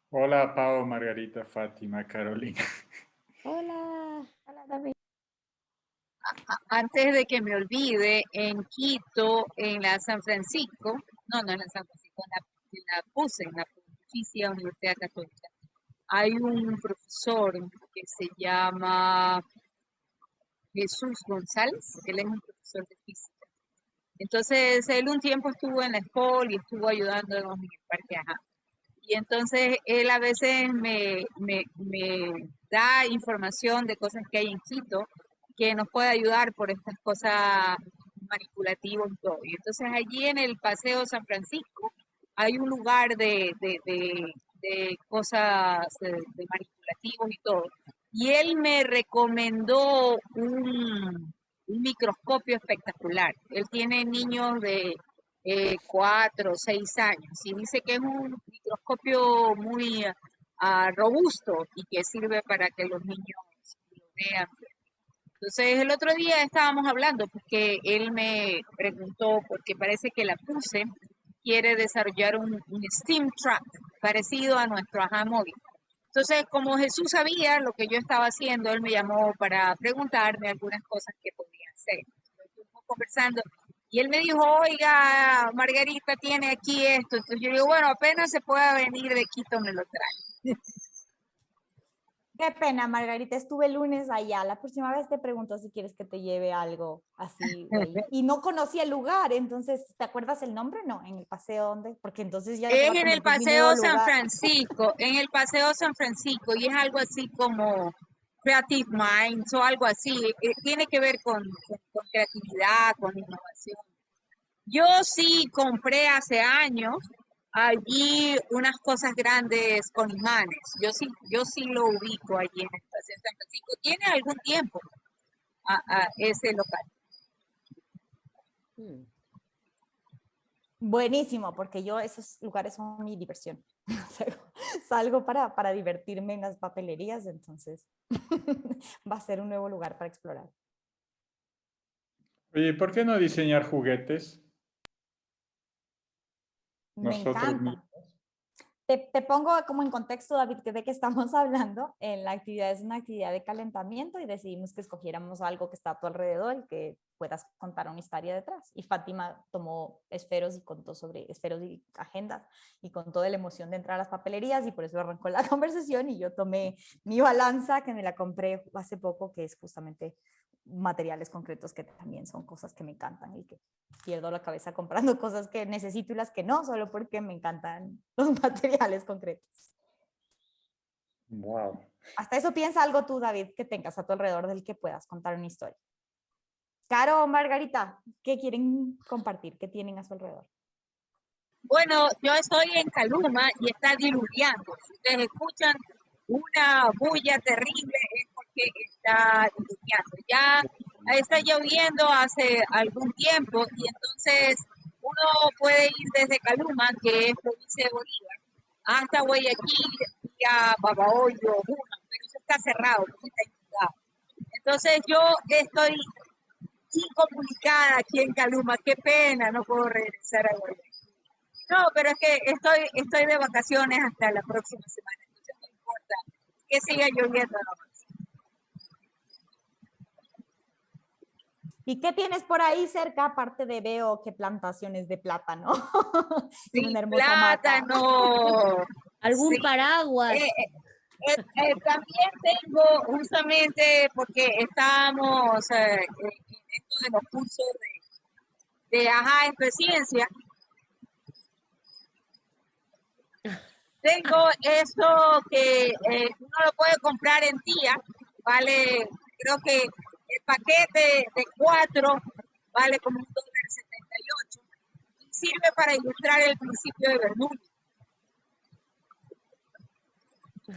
Hola, Pau, Margarita, Fátima, Carolina. Hola, hola David. Antes de que me olvide, en Quito, en la San Francisco, no en la San Francisco, en la PUCE, en la Pontificia Universidad Católica, hay un profesor que se llama Jesús González, él es un profesor de física. Entonces, él un tiempo estuvo en la escuela y estuvo ayudándonos en el Parque Ajá. Y entonces él a veces me da información de cosas que hay en Quito que nos puede ayudar por estas cosas manipulativas y todo. Y entonces allí en el Paseo San Francisco hay un lugar de cosas de manipulativos y todo. Y él me recomendó un microscopio espectacular. Él tiene niños de 4 o 6 años y dice que es un microscopio muy robusto y que sirve para que los niños lo vean. Entonces el otro día estábamos hablando porque él me preguntó, porque parece que la PUSE quiere desarrollar un Steam Trap parecido a nuestro Ajá móvil. Entonces, como Jesús sabía lo que yo estaba haciendo, él me llamó para preguntarme algunas cosas que podía hacer. Estuvimos conversando y él me dijo, oiga, Margarita tiene aquí esto. Entonces yo digo, bueno, apenas se pueda venir de Quito me lo trae. Qué pena, Margarita. Estuve el lunes allá. La próxima vez te pregunto si quieres que te lleve algo así de ahí. Y no conocí el lugar, entonces, ¿te acuerdas el nombre? No, en el paseo donde, porque entonces ya se Es va a en el convertir mi nuevo Paseo San lugar. Francisco, en el Paseo San Francisco, y es algo así como Creative Minds o algo así. Tiene que ver con creatividad, con innovación. Yo sí compré hace años allí unas cosas grandes con imanes. Yo sí lo ubico allí en el Paseo San Francisco. Tiene algún tiempo a ese local. Mm. Buenísimo, porque yo esos lugares son mi diversión. O sea, salgo para divertirme en las papelerías, entonces va a ser un nuevo lugar para explorar. Oye, ¿por qué no diseñar juguetes Me nosotros encanta. mismos? Te pongo como en contexto, David, que de qué estamos hablando. La actividad es una actividad de calentamiento y decidimos que escogiéramos algo que está a tu alrededor y que puedas contar una historia detrás. Y Fátima tomó esferos y contó sobre esferos y agendas y contó de la emoción de entrar a las papelerías y por eso arrancó la conversación y yo tomé mi balanza que me la compré hace poco, que es justamente materiales concretos que también son cosas que me encantan y que pierdo la cabeza comprando cosas que necesito y las que no, solo porque me encantan los materiales concretos. Wow. Hasta eso piensa algo tú, David, que tengas a tu alrededor del que puedas contar una historia. Caro o Margarita, ¿qué quieren compartir? ¿Qué tienen a su alrededor? Bueno, yo estoy en Caluma y está diluviando. Si ustedes escuchan una bulla terrible es porque está diluviando. Ya está lloviendo hace algún tiempo y entonces uno puede ir desde Caluma, que es provincia de Bolívar, hasta Guayaquil y a Babahoyo, pero eso está cerrado, porque está inundado. Entonces yo estoy incomunicada aquí en Caluma, qué pena, no puedo regresar a Guayaquil. No, pero es que estoy de vacaciones hasta la próxima semana, entonces no importa que siga lloviendo nomás. ¿Y qué tienes por ahí cerca, aparte de veo que plantaciones de plátano Sí, en una hermosa mata? plátano, sí. Algún paraguas. También tengo justamente porque estamos en esto de los cursos de AJA en presidencia, tengo esto que uno lo puede comprar en tía, vale, creo que el paquete de 4 vale como $1.78 y sirve para ilustrar el principio de Bernoulli. En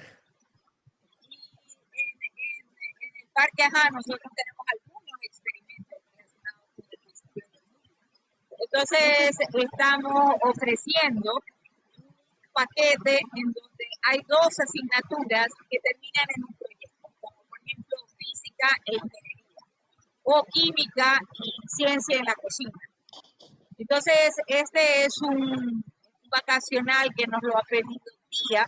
el Parque Ajá nosotros tenemos algunos experimentos relacionados con el principio de Bernoulli. Entonces estamos ofreciendo paquete en donde hay 2 asignaturas que terminan en un proyecto, como por ejemplo física e ingeniería, o química y ciencia en la cocina. Entonces, este es un vacacional que nos lo ha pedido tía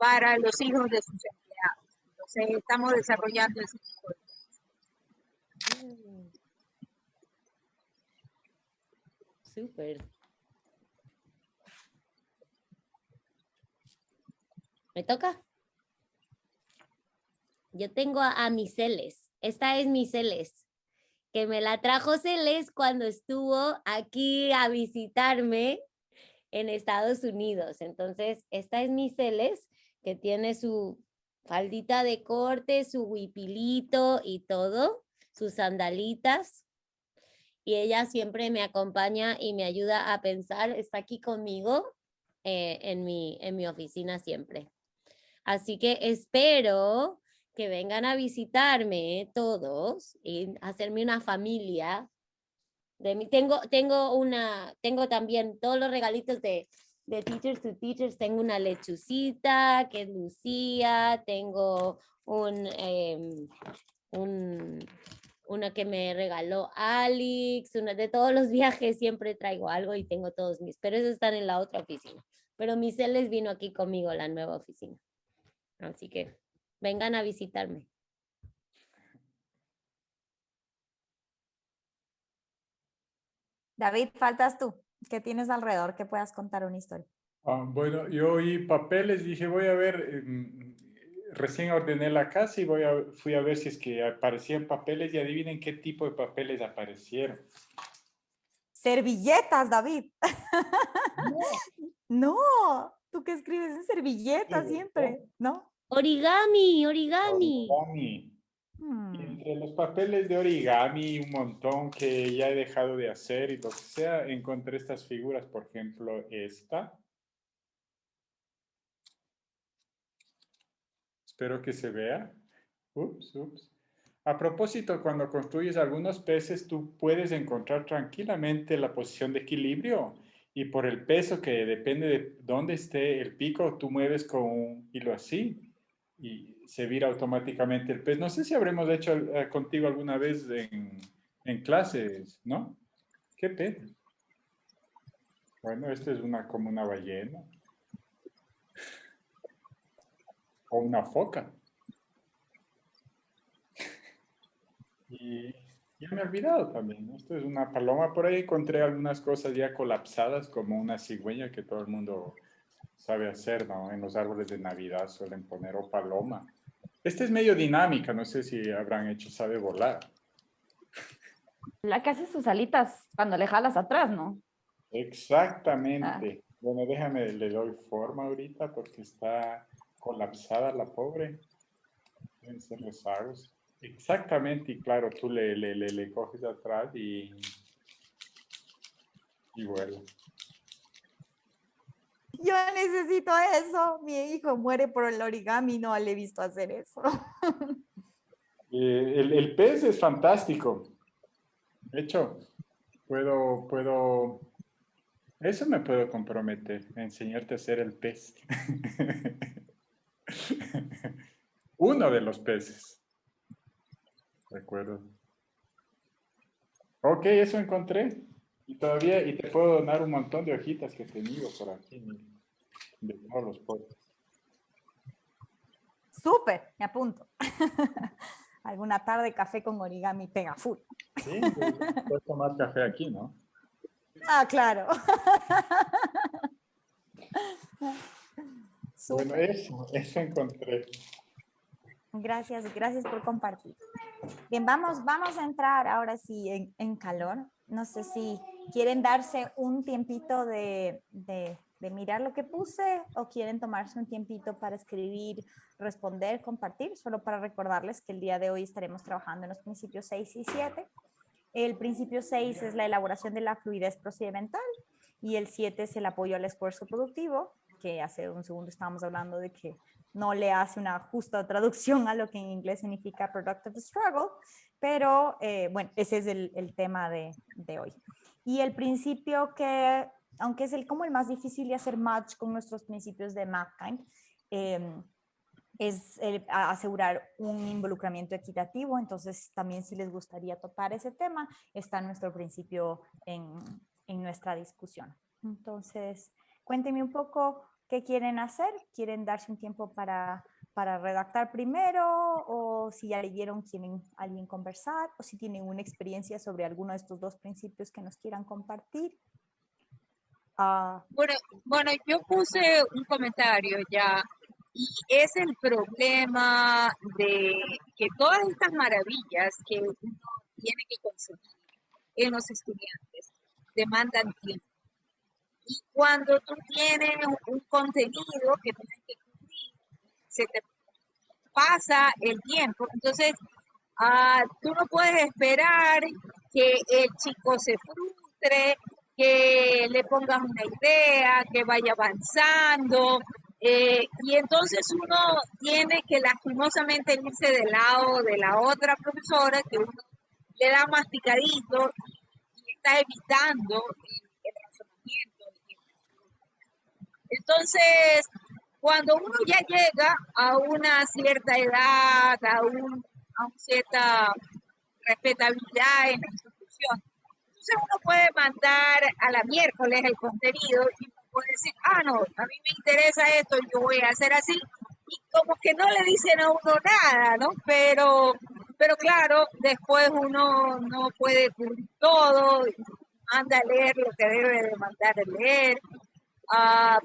para los hijos de sus empleados. Entonces, estamos desarrollando ese tipo de Súper. ¿Me toca? Yo tengo a mi Celes. Esta es mi Celes, que me la trajo Celes cuando estuvo aquí a visitarme en Estados Unidos. Entonces, esta es mi Celes, que tiene su faldita de corte, su huipilito y todo, sus sandalitas. Y ella siempre me acompaña y me ayuda a pensar, está aquí conmigo en mi oficina siempre. Así que espero que vengan a visitarme todos y hacerme una familia. Tengo también todos los regalitos de Teachers to Teachers. Tengo una lechucita que es Lucía, tengo una que me regaló Alex, una de todos los viajes siempre traigo algo y tengo todos mis, pero esos están en la otra oficina. Pero mi Celes vino aquí conmigo a la nueva oficina. Así que vengan a visitarme. David, faltas tú. ¿Qué tienes alrededor que puedas contar una historia? Bueno, yo oí papeles, dije, voy a ver, recién ordené la casa y fui a ver si es que aparecían papeles y adivinen qué tipo de papeles aparecieron. Servilletas, David. No, No, tú que escribes en servilletas siempre, ¿no? Origami, origami. origami. Y entre los papeles de origami, un montón que ya he dejado de hacer y lo que sea, encontré estas figuras, por ejemplo, esta. Espero que se vea. Ups, ups. A propósito, cuando construyes algunos peces, tú puedes encontrar tranquilamente la posición de equilibrio y por el peso que depende de dónde esté el pico, tú mueves con un hilo así y se vira automáticamente el pez. No sé si habremos hecho contigo alguna vez en clases, ¿no? ¿Qué pez? Bueno, esta es como una ballena o una foca. Y ya me he olvidado también, ¿no? Esto es una paloma. Por ahí encontré algunas cosas ya colapsadas, como una cigüeña que todo el mundo sabe hacer, ¿no? En los árboles de Navidad suelen poner o paloma. Esta es medio dinámica, no sé si habrán hecho, sabe volar. La que hace sus alitas cuando le jalas atrás, ¿no? Exactamente. Bueno, déjame, le doy forma ahorita porque está colapsada la pobre. Deben ser rezagos. Exactamente, y claro, tú le coges de atrás y vuela. Yo necesito eso. Mi hijo muere por el origami, no le he visto hacer eso. El pez es fantástico. De hecho, eso me puedo comprometer, a enseñarte a hacer el pez. Uno de los peces. Recuerdo. Ok, eso encontré. Y te puedo donar un montón de hojitas que he tenido por aquí, mira, de todos los potes. Súper, me apunto. Alguna tarde café con origami pega full. Sí, puedes tomar café aquí, ¿no? Ah, claro. Bueno, Súper. eso encontré. Gracias, gracias por compartir. Bien, vamos a entrar ahora sí en calor. No sé si quieren darse un tiempito de mirar lo que puse o quieren tomarse un tiempito para escribir, responder, compartir, solo para recordarles que el día de hoy estaremos trabajando en los principios 6 y 7. El principio 6 es la elaboración de la fluidez procedimental y el 7 es el apoyo al esfuerzo productivo, que hace un segundo estábamos hablando de que no le hace una justa traducción a lo que en inglés significa productive struggle, pero bueno, ese es el tema de hoy. Y el principio que, aunque es como el más difícil de hacer match con nuestros principios de MapKind, es asegurar un involucramiento equitativo. Entonces también si les gustaría topar ese tema, está nuestro principio en nuestra discusión. Entonces, cuéntenme un poco ¿Qué quieren hacer? ¿Quieren darse un tiempo para redactar primero? ¿O si ya leyeron, quieren alguien conversar? ¿O si tienen una experiencia sobre alguno de estos dos principios que nos quieran compartir? Bueno, bueno, yo puse un comentario ya, y es el problema de que todas estas maravillas que uno tiene que conseguir en los estudiantes demandan tiempo. Y cuando tú tienes un contenido que tienes que cubrir, se te pasa el tiempo. Entonces, tú no puedes esperar que el chico se frustre, que le pongas una idea, que vaya avanzando. Y entonces uno tiene que lastimosamente irse del lado de la otra profesora, que uno le da masticadito y está evitando el razonamiento. Entonces, cuando uno ya llega a una cierta edad, a una cierta respetabilidad en la institución, entonces uno puede mandar a la miércoles el contenido y puede decir, no, a mí me interesa esto, yo voy a hacer así, y como que no le dicen a uno nada, ¿no? Pero claro, después uno no puede cubrir todo, manda a leer lo que debe de mandar a leer.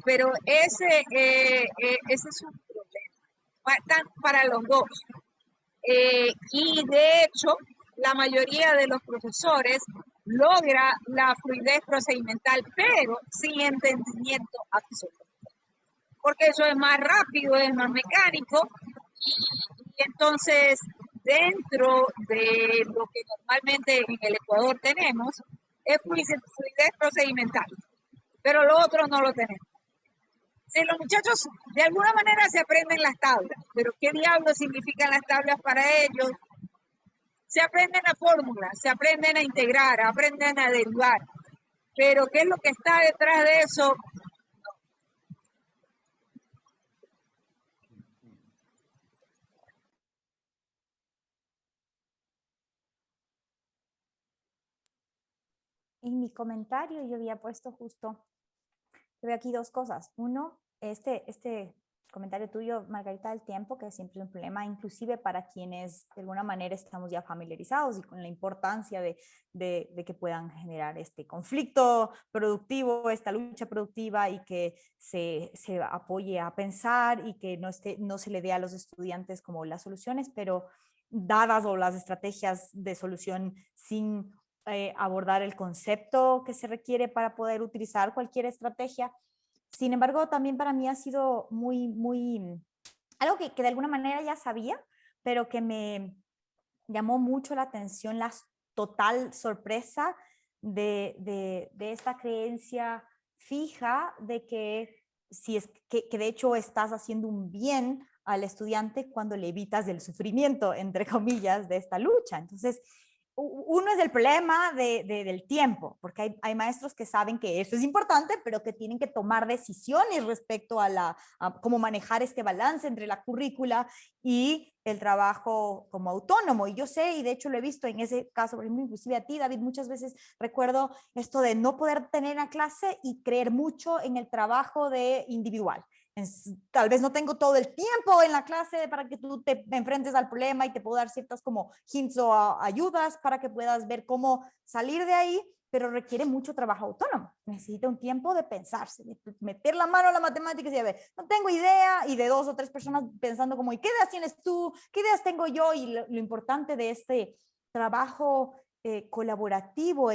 Pero ese es un problema para los dos. Y de hecho, la mayoría de los profesores logra la fluidez procedimental, pero sin entendimiento absoluto. Porque eso es más rápido, es más mecánico, y entonces dentro de lo que normalmente en el Ecuador tenemos, es fluidez procedimental, pero lo otro no lo tenemos. Si los muchachos de alguna manera se aprenden las tablas, pero ¿qué diablos significan las tablas para ellos? Se aprenden la fórmula, se aprenden a integrar, aprenden a derivar, pero ¿qué es lo que está detrás de eso? En mi comentario yo había puesto justo, veo aquí dos cosas. Uno, este comentario tuyo, Margarita, del tiempo, que siempre es un problema, inclusive para quienes de alguna manera estamos ya familiarizados y con la importancia de que puedan generar este conflicto productivo, esta lucha productiva, y que se apoye a pensar y que no se le dé a los estudiantes como las soluciones, pero dadas o las estrategias de solución sin abordar el concepto que se requiere para poder utilizar cualquier estrategia. Sin embargo, también para mí ha sido algo que de alguna manera ya sabía, pero que me llamó mucho la atención, la total sorpresa de esta creencia fija de que, si es que de hecho estás haciendo un bien al estudiante cuando le evitas el sufrimiento, entre comillas, de esta lucha. Entonces, uno es el problema del tiempo, porque hay maestros que saben que eso es importante, pero que tienen que tomar decisiones respecto a cómo manejar este balance entre la currícula y el trabajo como autónomo. Y yo sé, y de hecho lo he visto en ese caso, por ejemplo, inclusive a ti, David, muchas veces recuerdo esto de no poder tener una clase y creer mucho en el trabajo de individual. Tal vez no tengo todo el tiempo en la clase para que tú te enfrentes al problema y te puedo dar ciertas como hints o ayudas para que puedas ver cómo salir de ahí, pero requiere mucho trabajo autónomo. Necesita un tiempo de pensarse, de meter la mano a la matemática y decir, a ver, no tengo idea, y de dos o tres personas pensando como, ¿y qué ideas tienes tú? ¿Qué ideas tengo yo? Y lo importante de este trabajo colaborativo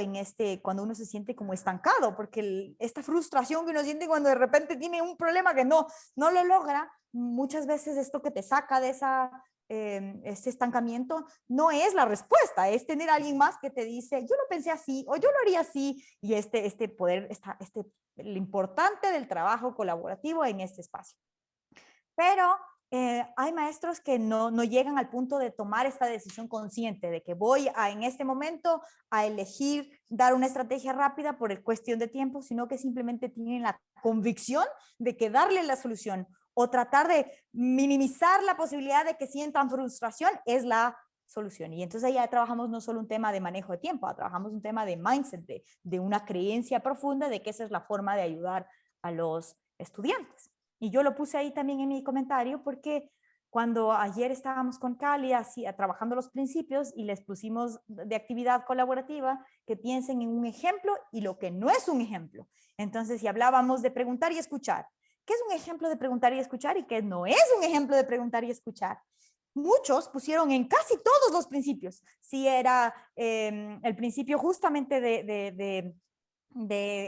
cuando uno se siente como estancado, porque esta frustración que uno siente cuando de repente tiene un problema que no lo logra, muchas veces esto que te saca de ese estancamiento no es la respuesta, es tener a alguien más que te dice, yo lo pensé así, o yo lo haría así, y lo importante del trabajo colaborativo en este espacio. Pero hay maestros que no llegan al punto de tomar esta decisión consciente de que voy en este momento a elegir dar una estrategia rápida por cuestión de tiempo, sino que simplemente tienen la convicción de que darle la solución o tratar de minimizar la posibilidad de que sientan frustración es la solución. Y entonces ya trabajamos no solo un tema de manejo de tiempo, trabajamos un tema de mindset, de una creencia profunda de que esa es la forma de ayudar a los estudiantes. Y yo lo puse ahí también en mi comentario porque cuando ayer estábamos con Cali así, trabajando los principios y les pusimos de actividad colaborativa que piensen en un ejemplo y lo que no es un ejemplo. Entonces, si hablábamos de preguntar y escuchar, ¿qué es un ejemplo de preguntar y escuchar y qué no es un ejemplo de preguntar y escuchar? Muchos pusieron en casi todos los principios. Si era el principio justamente de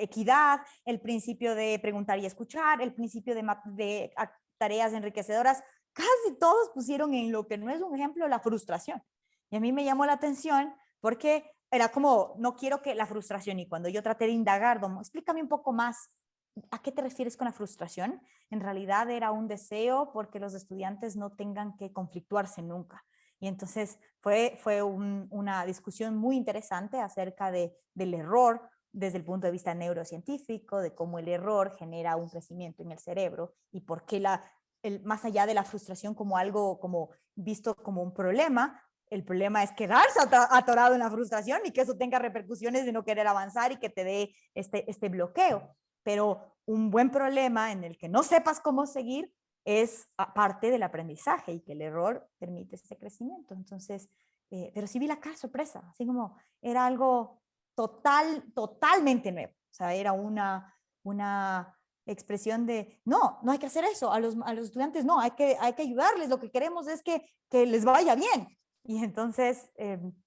equidad, el principio de preguntar y escuchar, el principio de tareas enriquecedoras, casi todos pusieron en lo que no es un ejemplo la frustración. Y a mí me llamó la atención porque era como, no quiero que la frustración, y cuando yo traté de indagar, explícame un poco más, ¿a qué te refieres con la frustración? En realidad era un deseo porque los estudiantes no tengan que conflictuarse nunca. Y entonces fue una discusión muy interesante acerca del error, desde el punto de vista neurocientífico, de cómo el error genera un crecimiento en el cerebro y por qué más allá de la frustración como algo como visto como un problema, el problema es quedarse atorado en la frustración y que eso tenga repercusiones de no querer avanzar y que te dé este bloqueo. Pero un buen problema en el que no sepas cómo seguir es parte del aprendizaje y que el error permite ese crecimiento. Entonces, pero sí vi la cara sorpresa, así como era algo totalmente nuevo. O sea, era una expresión de, no, no hay que hacer eso, a los estudiantes no, hay que ayudarles, lo que queremos es que les vaya bien. Y entonces,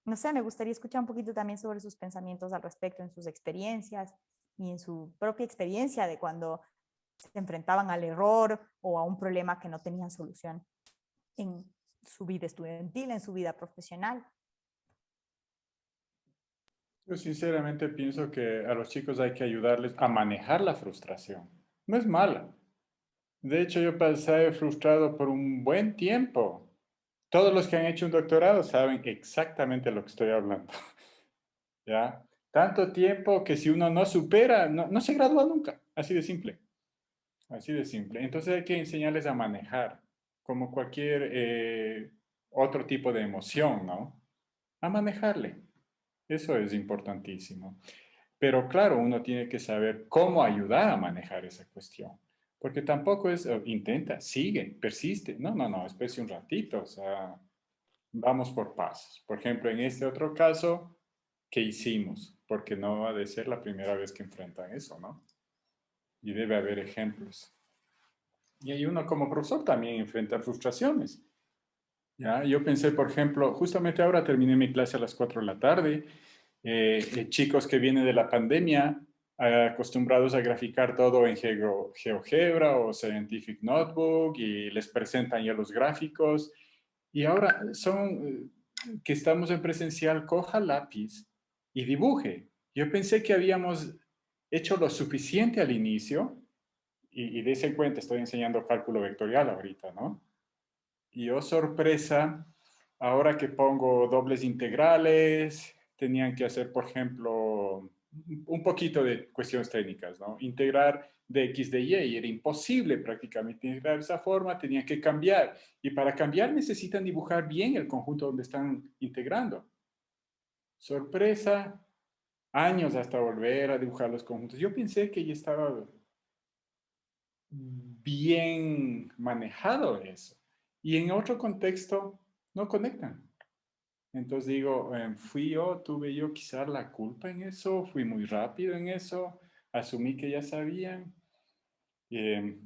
no sé, me gustaría escuchar un poquito también sobre sus pensamientos al respecto, en sus experiencias y en su propia experiencia de cuando se enfrentaban al error o a un problema que no tenían solución en su vida estudiantil, en su vida profesional. Yo sinceramente pienso que a los chicos hay que ayudarles a manejar la frustración. No es mala. De hecho, yo pasé frustrado por un buen tiempo. Todos los que han hecho un doctorado saben exactamente lo que estoy hablando. ¿Ya? Tanto tiempo que si uno no supera, no se gradúa nunca. Así de simple. Así de simple. Entonces hay que enseñarles a manejar, como cualquier otro tipo de emoción, ¿no? A manejarle. Eso es importantísimo. Pero claro, uno tiene que saber cómo ayudar a manejar esa cuestión. Porque tampoco es, intenta, sigue, persiste. No, especie un ratito. O sea, vamos por pasos. Por ejemplo, en este otro caso, ¿qué hicimos? Porque no ha de ser la primera vez que enfrentan eso, ¿no? Y debe haber ejemplos. Y hay uno como profesor también enfrenta frustraciones. ¿Ya? Yo pensé, por ejemplo, justamente ahora terminé mi clase a las 4 de la tarde, chicos que vienen de la pandemia, acostumbrados a graficar todo en GeoGebra o Scientific Notebook y les presentan ya los gráficos. Y ahora son que estamos en presencial, coja lápiz y dibuje. Yo pensé que habíamos hecho lo suficiente al inicio y dése cuenta, estoy enseñando cálculo vectorial ahorita, ¿no? Y oh sorpresa, ahora que pongo dobles integrales, tenían que hacer, por ejemplo, un poquito de cuestiones técnicas, ¿no? Integrar de X de Y, y era imposible prácticamente integrar de esa forma, tenían que cambiar. Y para cambiar necesitan dibujar bien el conjunto donde están integrando. Sorpresa, años hasta volver a dibujar los conjuntos. Yo pensé que ya estaba bien manejado eso. Y en otro contexto no conectan. Entonces digo, tuve yo quizás la culpa en eso, fui muy rápido en eso, asumí que ya sabían. Eh,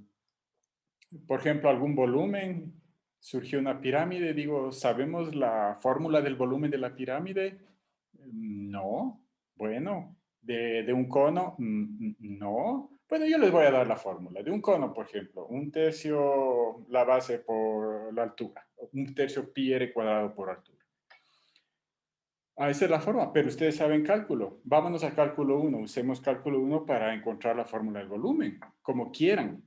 por ejemplo, algún volumen, surgió una pirámide, digo, ¿sabemos la fórmula del volumen de la pirámide? No. Bueno, de un cono, no. Bueno, yo les voy a dar la fórmula. De un cono, por ejemplo, un tercio la base por la altura, un tercio pi r cuadrado por altura. Esa es la forma, pero ustedes saben cálculo. Vámonos a cálculo 1. Usemos cálculo 1 para encontrar la fórmula del volumen, como quieran.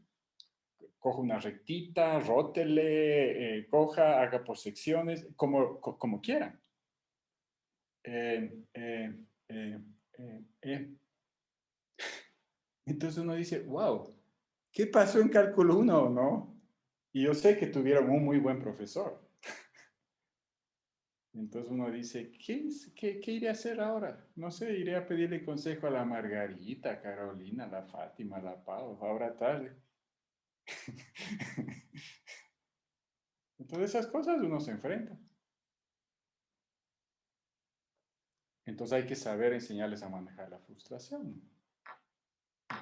Coja una rectita, rótele, coja, haga por secciones, como quieran. Eh, eh, eh. Entonces uno dice, wow, ¿qué pasó en cálculo 1, no? Y yo sé que tuvieron un muy buen profesor. Entonces uno dice, ¿qué iré a hacer ahora? No sé, iré a pedirle consejo a la Margarita, a Carolina, a la Fátima, a la Pau, ahora tarde. Entonces esas cosas uno se enfrenta. Entonces hay que saber enseñarles a manejar la frustración.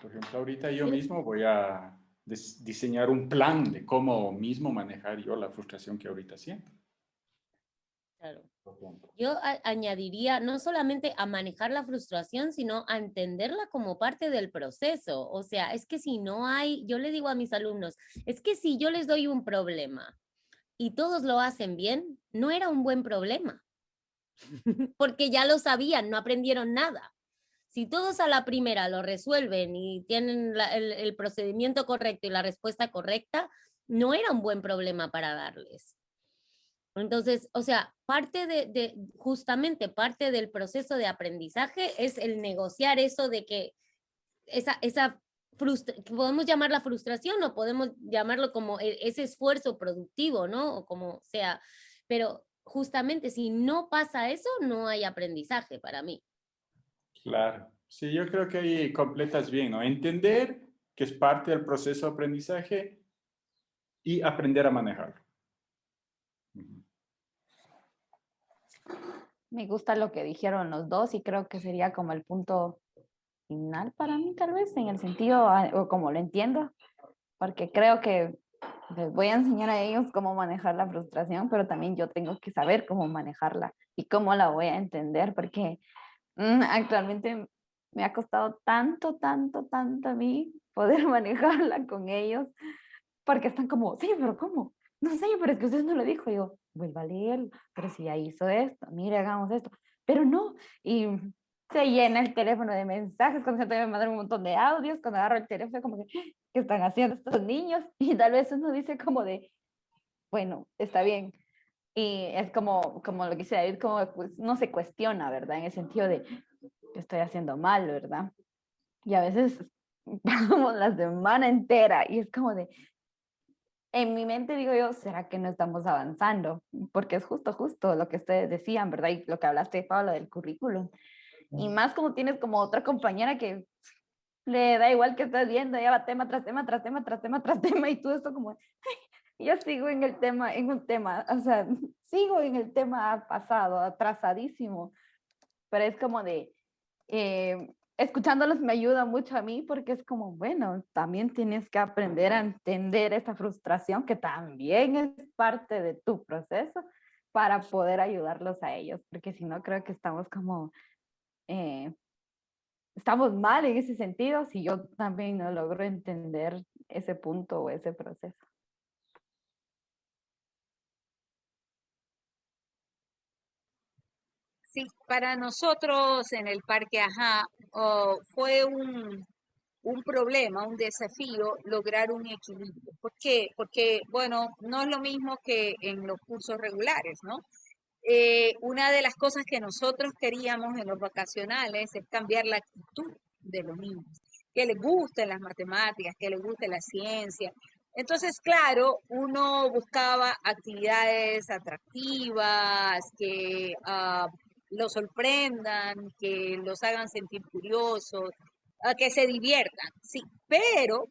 Por ejemplo, ahorita yo mismo voy a diseñar un plan de cómo mismo manejar yo la frustración que ahorita siento. Claro. Por ejemplo. Yo añadiría no solamente a manejar la frustración, sino a entenderla como parte del proceso. O sea, es que si no hay, yo le digo a mis alumnos, es que si yo les doy un problema y todos lo hacen bien, no era un buen problema, porque ya lo sabían, no aprendieron nada. Si todos a la primera lo resuelven y tienen el procedimiento correcto y la respuesta correcta, no era un buen problema para darles. Entonces, o sea, justamente parte del proceso de aprendizaje es el negociar eso de que podemos llamarla frustración o podemos llamarlo como ese esfuerzo productivo, ¿no? O como sea, pero justamente si no pasa eso, no hay aprendizaje para mí. Claro. Sí, yo creo que ahí completas bien, ¿no? Entender que es parte del proceso de aprendizaje y aprender a manejarlo. Me gusta lo que dijeron los dos y creo que sería como el punto final para mí, tal vez, en el sentido, o como lo entiendo, porque creo que les voy a enseñar a ellos cómo manejar la frustración, pero también yo tengo que saber cómo manejarla y cómo la voy a entender, porque actualmente me ha costado tanto, tanto, tanto a mí poder manejarla con ellos, porque están como, sí, pero ¿cómo? No sé, pero es que usted no lo dijo. Y yo, vuelva a leerlo, pero si ya hizo esto, mire, hagamos esto, pero no. Y se llena el teléfono de mensajes, cuando se me mandan un montón de audios, cuando agarro el teléfono, como que, ¿qué están haciendo estos niños? Y tal vez uno dice como de, bueno, está bien. Y es como lo que dice David, como pues, no se cuestiona, ¿verdad? En el sentido de, que estoy haciendo mal, ¿verdad? Y a veces pasamos la semana entera y es como de, en mi mente digo yo, ¿será que no estamos avanzando? Porque es justo lo que ustedes decían, ¿verdad? Y lo que hablaste, Pablo, del currículum. Y más como tienes como otra compañera que le da igual que estás viendo, ella va tema tras tema, tras tema, tras tema, tras tema, y tú esto como, ay, yo sigo en el tema, en un tema, o sea, sigo en el tema pasado, atrasadísimo, pero es como de, escuchándolos me ayuda mucho a mí porque es como, bueno, también tienes que aprender a entender esa frustración que también es parte de tu proceso para poder ayudarlos a ellos, porque si no creo que estamos como, eh, estamos mal en ese sentido si yo también no logro entender ese punto o ese proceso. Sí, para nosotros en el Parque Ajá fue un problema, un desafío lograr un equilibrio. ¿Por qué? Porque, bueno, no es lo mismo que en los cursos regulares, ¿no? Una de las cosas que nosotros queríamos en los vacacionales es cambiar la actitud de los niños, que les gusten las matemáticas, que les guste la ciencia. Entonces, claro, uno buscaba actividades atractivas, que los sorprendan, que los hagan sentir curiosos, que se diviertan, sí, pero,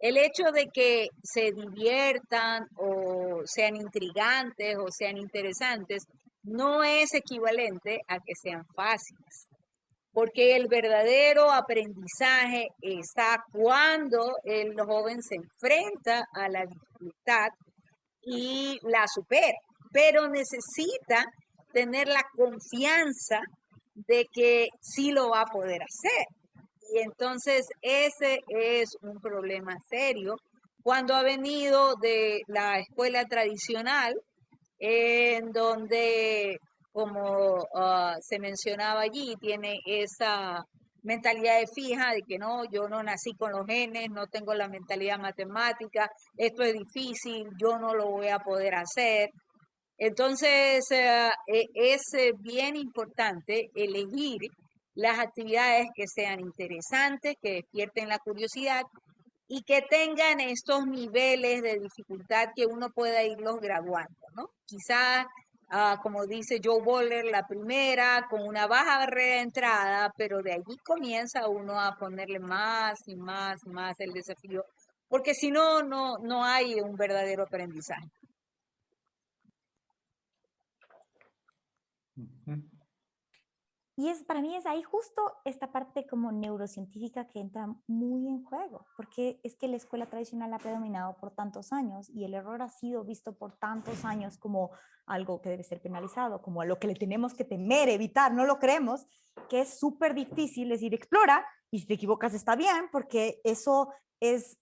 el hecho de que se diviertan o sean intrigantes o sean interesantes no es equivalente a que sean fáciles, porque el verdadero aprendizaje está cuando el joven se enfrenta a la dificultad y la supera, pero necesita tener la confianza de que sí lo va a poder hacer. Y entonces ese es un problema serio cuando ha venido de la escuela tradicional, en donde, como se mencionaba allí, tiene esa mentalidad de fija de que no, yo no nací con los genes, no tengo la mentalidad matemática, esto es difícil, yo no lo voy a poder hacer. Entonces, es bien importante elegir las actividades que sean interesantes, que despierten la curiosidad y que tengan estos niveles de dificultad que uno pueda irlos graduando, ¿no? Quizás, como dice Joe Boller, la primera con una baja barrera de entrada, pero de allí comienza uno a ponerle más y más el desafío porque si no, no hay un verdadero aprendizaje. Ujú. Y para mí es ahí justo esta parte como neurocientífica que entra muy en juego, porque es que la escuela tradicional ha predominado por tantos años y el error ha sido visto por tantos años como algo que debe ser penalizado, como a lo que le tenemos que temer, evitar, no lo creemos, que es súper difícil decir explora y si te equivocas está bien, porque eso es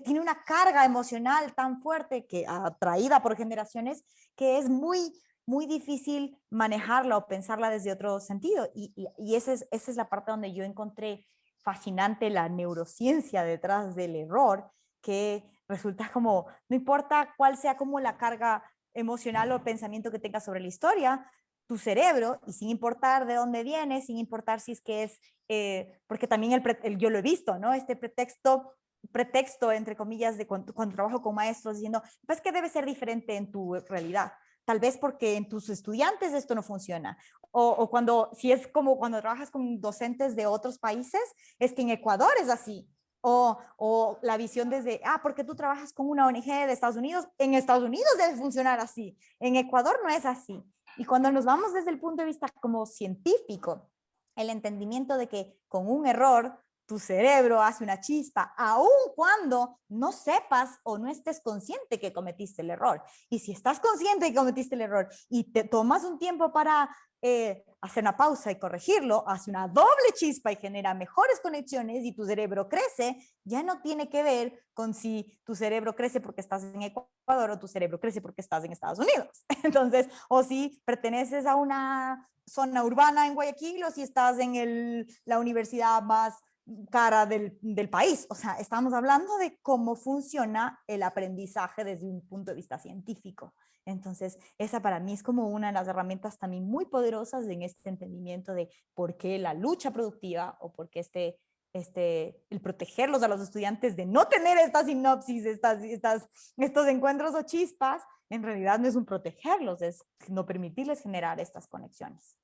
tiene una carga emocional tan fuerte que atraída por generaciones que es muy difícil manejarla o pensarla desde otro sentido. Y esa es la parte donde yo encontré fascinante la neurociencia detrás del error, que resulta como, no importa cuál sea como la carga emocional o pensamiento que tengas sobre la historia, tu cerebro, y sin importar de dónde viene, sin importar si es que es, porque también yo lo he visto, ¿no? Este pretexto, entre comillas, de cuando trabajo con maestros, diciendo, pues que debe ser diferente en tu realidad. Tal vez porque en tus estudiantes esto no funciona. O cuando, si es como cuando trabajas con docentes de otros países, es que en Ecuador es así. O la visión desde, porque tú trabajas con una ONG de Estados Unidos, en Estados Unidos debe funcionar así, en Ecuador no es así. Y cuando nos vamos desde el punto de vista como científico, el entendimiento de que con un error tu cerebro hace una chispa, aun cuando no sepas o no estés consciente que cometiste el error. Y si estás consciente que cometiste el error y te tomas un tiempo para hacer una pausa y corregirlo, hace una doble chispa y genera mejores conexiones y tu cerebro crece, ya no tiene que ver con si tu cerebro crece porque estás en Ecuador o tu cerebro crece porque estás en Estados Unidos. Entonces, o si perteneces a una zona urbana en Guayaquil o si estás en la universidad más cara del país. O sea, estamos hablando de cómo funciona el aprendizaje desde un punto de vista científico. Entonces, esa para mí es como una de las herramientas también muy poderosas en este entendimiento de por qué la lucha productiva o por qué el protegerlos a los estudiantes de no tener esta sinopsis, estos encuentros o chispas, en realidad no es un protegerlos, es no permitirles generar estas conexiones.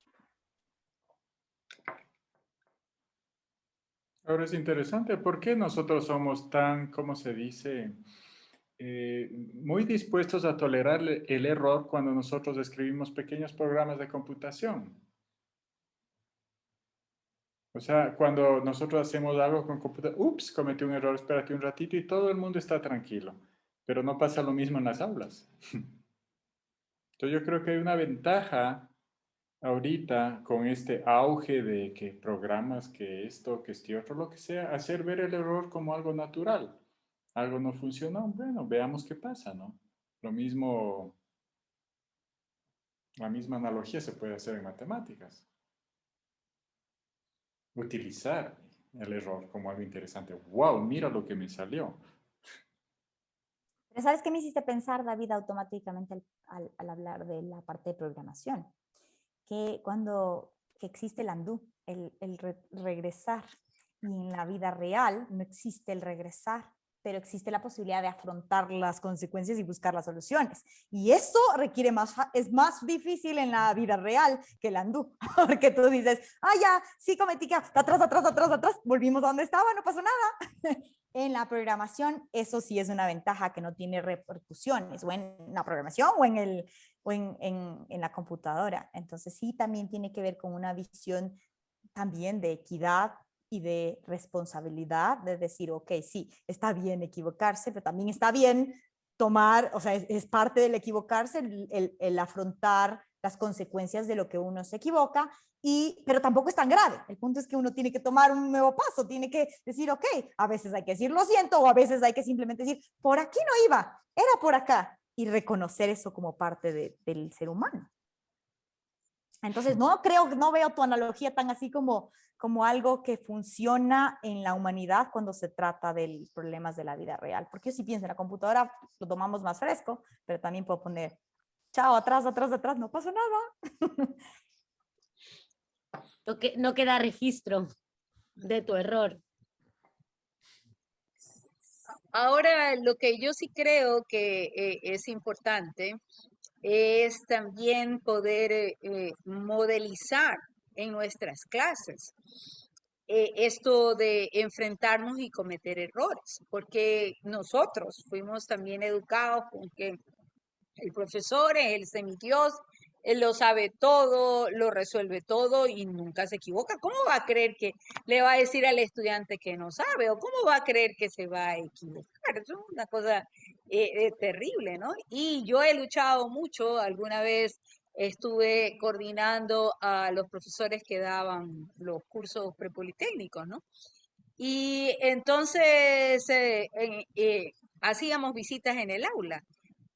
Ahora es interesante, ¿por qué nosotros somos tan, ¿cómo se dice? Muy dispuestos a tolerar el error cuando nosotros escribimos pequeños programas de computación. O sea, cuando nosotros hacemos algo con computación, ups, cometí un error, espérate un ratito y todo el mundo está tranquilo. Pero no pasa lo mismo en las aulas. Entonces yo creo que hay una ventaja ahorita con este auge de que programas, que esto, que este otro, lo que sea, hacer ver el error como algo natural. Algo no funcionó, bueno, veamos qué pasa, ¿no? Lo mismo, la misma analogía se puede hacer en matemáticas. Utilizar el error como algo interesante. ¡Wow! Mira lo que me salió. Pero ¿sabes qué me hiciste pensar, David, automáticamente al hablar de la parte de programación? Que cuando que existe el undo, regresar, y en la vida real no existe el regresar, pero existe la posibilidad de afrontar las consecuencias y buscar las soluciones. Y eso es más difícil en la vida real que el undo, porque tú dices, ya, sí cometí que atrás, volvimos a donde estaba, no pasó nada. En la programación, eso sí es una ventaja que no tiene repercusiones, o en la programación o en la computadora. Entonces sí, también tiene que ver con una visión también de equidad y de responsabilidad, de decir, ok, sí, está bien equivocarse, pero también está bien tomar, o sea, es parte del equivocarse, el afrontar las consecuencias de lo que uno se equivoca, pero tampoco es tan grave. El punto es que uno tiene que tomar un nuevo paso, tiene que decir, ok, a veces hay que decir lo siento, o a veces hay que simplemente decir, por aquí no iba, era por acá, y reconocer eso como parte del ser humano. Entonces, no veo tu analogía tan así como algo que funciona en la humanidad cuando se trata de problemas de la vida real. Porque yo sí pienso en la computadora, lo tomamos más fresco, pero también puedo poner, chao, atrás, no pasó nada. No queda registro de tu error. Ahora, lo que yo sí creo que es importante es también poder modelizar en nuestras clases. esto de enfrentarnos y cometer errores, porque nosotros fuimos también educados con que el profesor es el semidios, él lo sabe todo, lo resuelve todo y nunca se equivoca. ¿Cómo va a creer que le va a decir al estudiante que no sabe? ¿O cómo va a creer que se va a equivocar? Eso es una cosa terrible, ¿no? Y yo he luchado mucho, alguna vez estuve coordinando a los profesores que daban los cursos prepolitécnicos, ¿no? Y entonces hacíamos visitas en el aula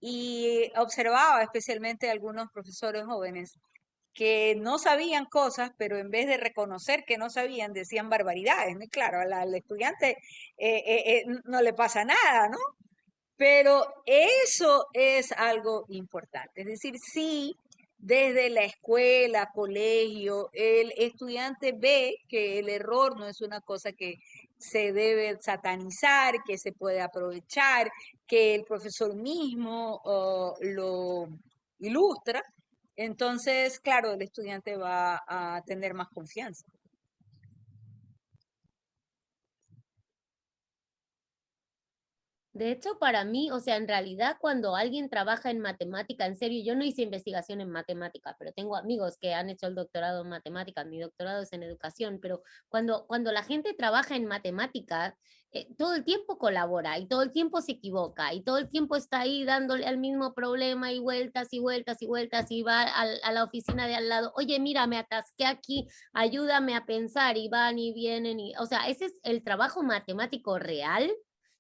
y observaba especialmente a algunos profesores jóvenes que no sabían cosas, pero en vez de reconocer que no sabían, decían barbaridades, ¿no? Y claro, al estudiante no le pasa nada, ¿no? Pero eso es algo importante. Es decir, sí, desde la escuela, colegio, el estudiante ve que el error no es una cosa que se debe satanizar, que se puede aprovechar, que el profesor mismo lo ilustra. Entonces, claro, el estudiante va a tener más confianza. De hecho, para mí, o sea, en realidad cuando alguien trabaja en matemática, en serio, yo no hice investigación en matemática, pero tengo amigos que han hecho el doctorado en matemáticas, mi doctorado es en educación, pero cuando la gente trabaja en matemática, todo el tiempo colabora y todo el tiempo se equivoca y todo el tiempo está ahí dándole al mismo problema y vueltas y vueltas y vueltas y va a la oficina de al lado, oye, mira, me atasqué aquí, ayúdame a pensar y van y vienen y, o sea, ese es el trabajo matemático real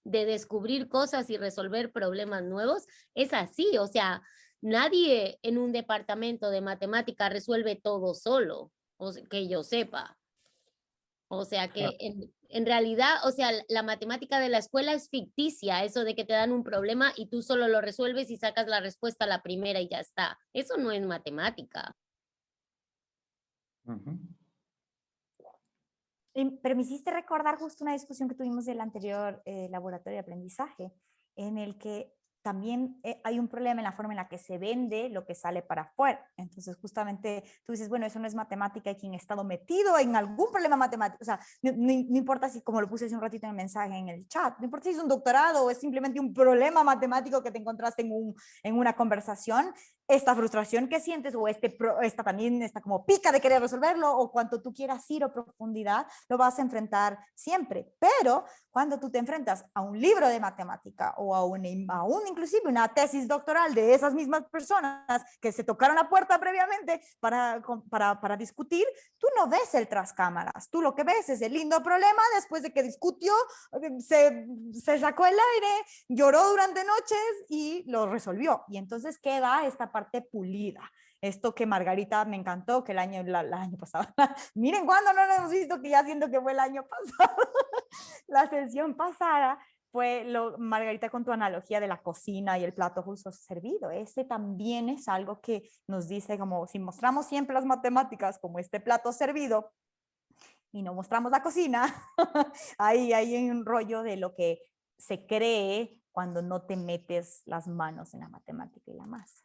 de descubrir cosas y resolver problemas nuevos, es así, o sea, nadie en un departamento de matemática resuelve todo solo, o sea, que yo sepa. O sea que en realidad, o sea, la matemática de la escuela es ficticia, eso de que te dan un problema y tú solo lo resuelves y sacas la respuesta a la primera y ya está. Eso no es matemática. Ujú. Pero me hiciste recordar justo una discusión que tuvimos del anterior laboratorio de aprendizaje, en el que también hay un problema en la forma en la que se vende lo que sale para afuera. Entonces, justamente tú dices, bueno, eso no es matemática y quien ha estado metido en algún problema matemático, o sea, no importa si, como lo puse hace un ratito en el mensaje en el chat, no importa si es un doctorado o es simplemente un problema matemático que te encontraste en una conversación, esta frustración que sientes o esta también, esta como pica de querer resolverlo o cuanto tú quieras ir o profundidad, lo vas a enfrentar siempre. Pero cuando tú te enfrentas a un libro de matemática o a un inclusive una tesis doctoral de esas mismas personas que se tocaron la puerta previamente para discutir, tú no ves el tras cámaras. Tú lo que ves es el lindo problema después de que discutió, se sacó el aire, lloró durante noches y lo resolvió. Y entonces queda esta parte pulida. Esto que Margarita me encantó, que el año pasado, miren cuándo no lo hemos visto, que ya siento que fue el año pasado, la sesión pasada fue Margarita con tu analogía de la cocina y el plato justo servido. Ese también es algo que nos dice como si mostramos siempre las matemáticas como este plato servido y no mostramos la cocina, ahí hay un rollo de lo que se cree cuando no te metes las manos en la matemática y la masa.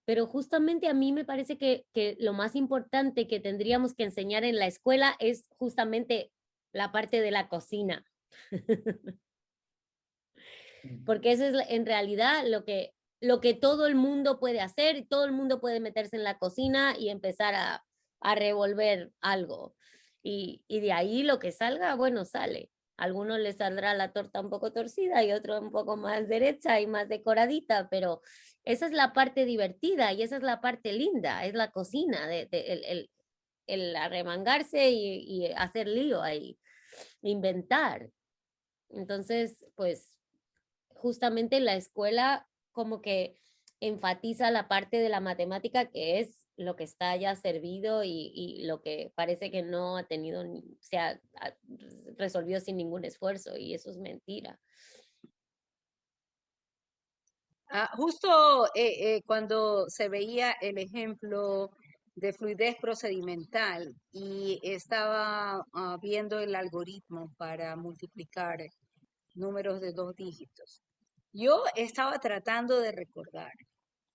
Pero justamente a mí me parece que lo más importante que tendríamos que enseñar en la escuela es justamente la parte de la cocina. Porque eso es en realidad lo que todo el mundo puede hacer, todo el mundo puede meterse en la cocina y empezar a revolver algo. Y de ahí lo que salga, bueno, sale. A algunos les saldrá la torta un poco torcida y otro un poco más derecha y más decoradita, pero esa es la parte divertida y esa es la parte linda, es la cocina, el arremangarse y hacer lío ahí, inventar. Entonces, pues justamente la escuela como que enfatiza la parte de la matemática que es lo que está ya servido y lo que parece que no ha tenido, resolvió sin ningún esfuerzo y eso es mentira. Justo cuando se veía el ejemplo de fluidez procedimental y estaba viendo el algoritmo para multiplicar números de 2 dígitos. Yo estaba tratando de recordar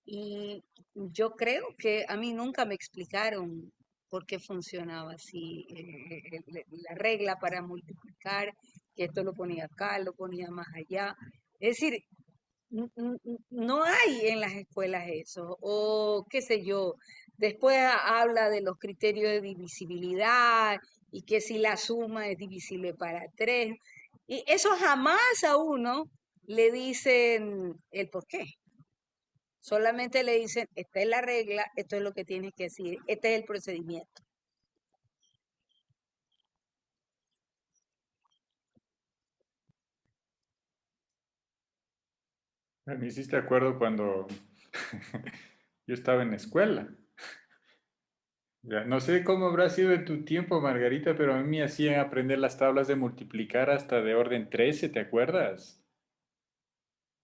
y yo creo que a mí nunca me explicaron por qué funcionaba así la regla para multiplicar, que esto lo ponía acá, lo ponía más allá. Es decir, no hay en las escuelas eso, o qué sé yo. Después habla de los criterios de divisibilidad y que si la suma es divisible para tres. Y eso jamás a uno le dicen el por qué. Solamente le dicen, esta es la regla, esto es lo que tienes que decir, este es el procedimiento. Me hiciste acuerdo cuando yo estaba en la escuela. Ya, no sé cómo habrá sido en tu tiempo, Margarita, pero a mí me hacían aprender las tablas de multiplicar hasta de orden 13, ¿te acuerdas?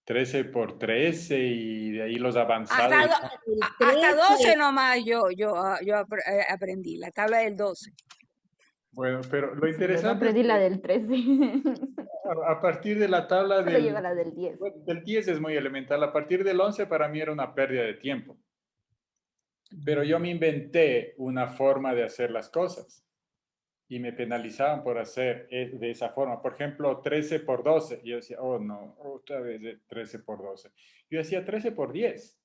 13 por 13 y de ahí los Hasta, avanzados. El hasta 12 13. nomás yo aprendí, la tabla del 12. Bueno, pero lo Sí, yo no interesante es aprendí la que del 13. a partir de la tabla Solo llego a la del 10. del 10 es muy elemental. A partir del 11 para mí era una pérdida de tiempo. Pero yo me inventé una forma de hacer las cosas y me penalizaban por hacer de esa forma. Por ejemplo, 13 por 12. Yo decía, oh no, otra vez de 13 por 12. Yo hacía 13 por 10,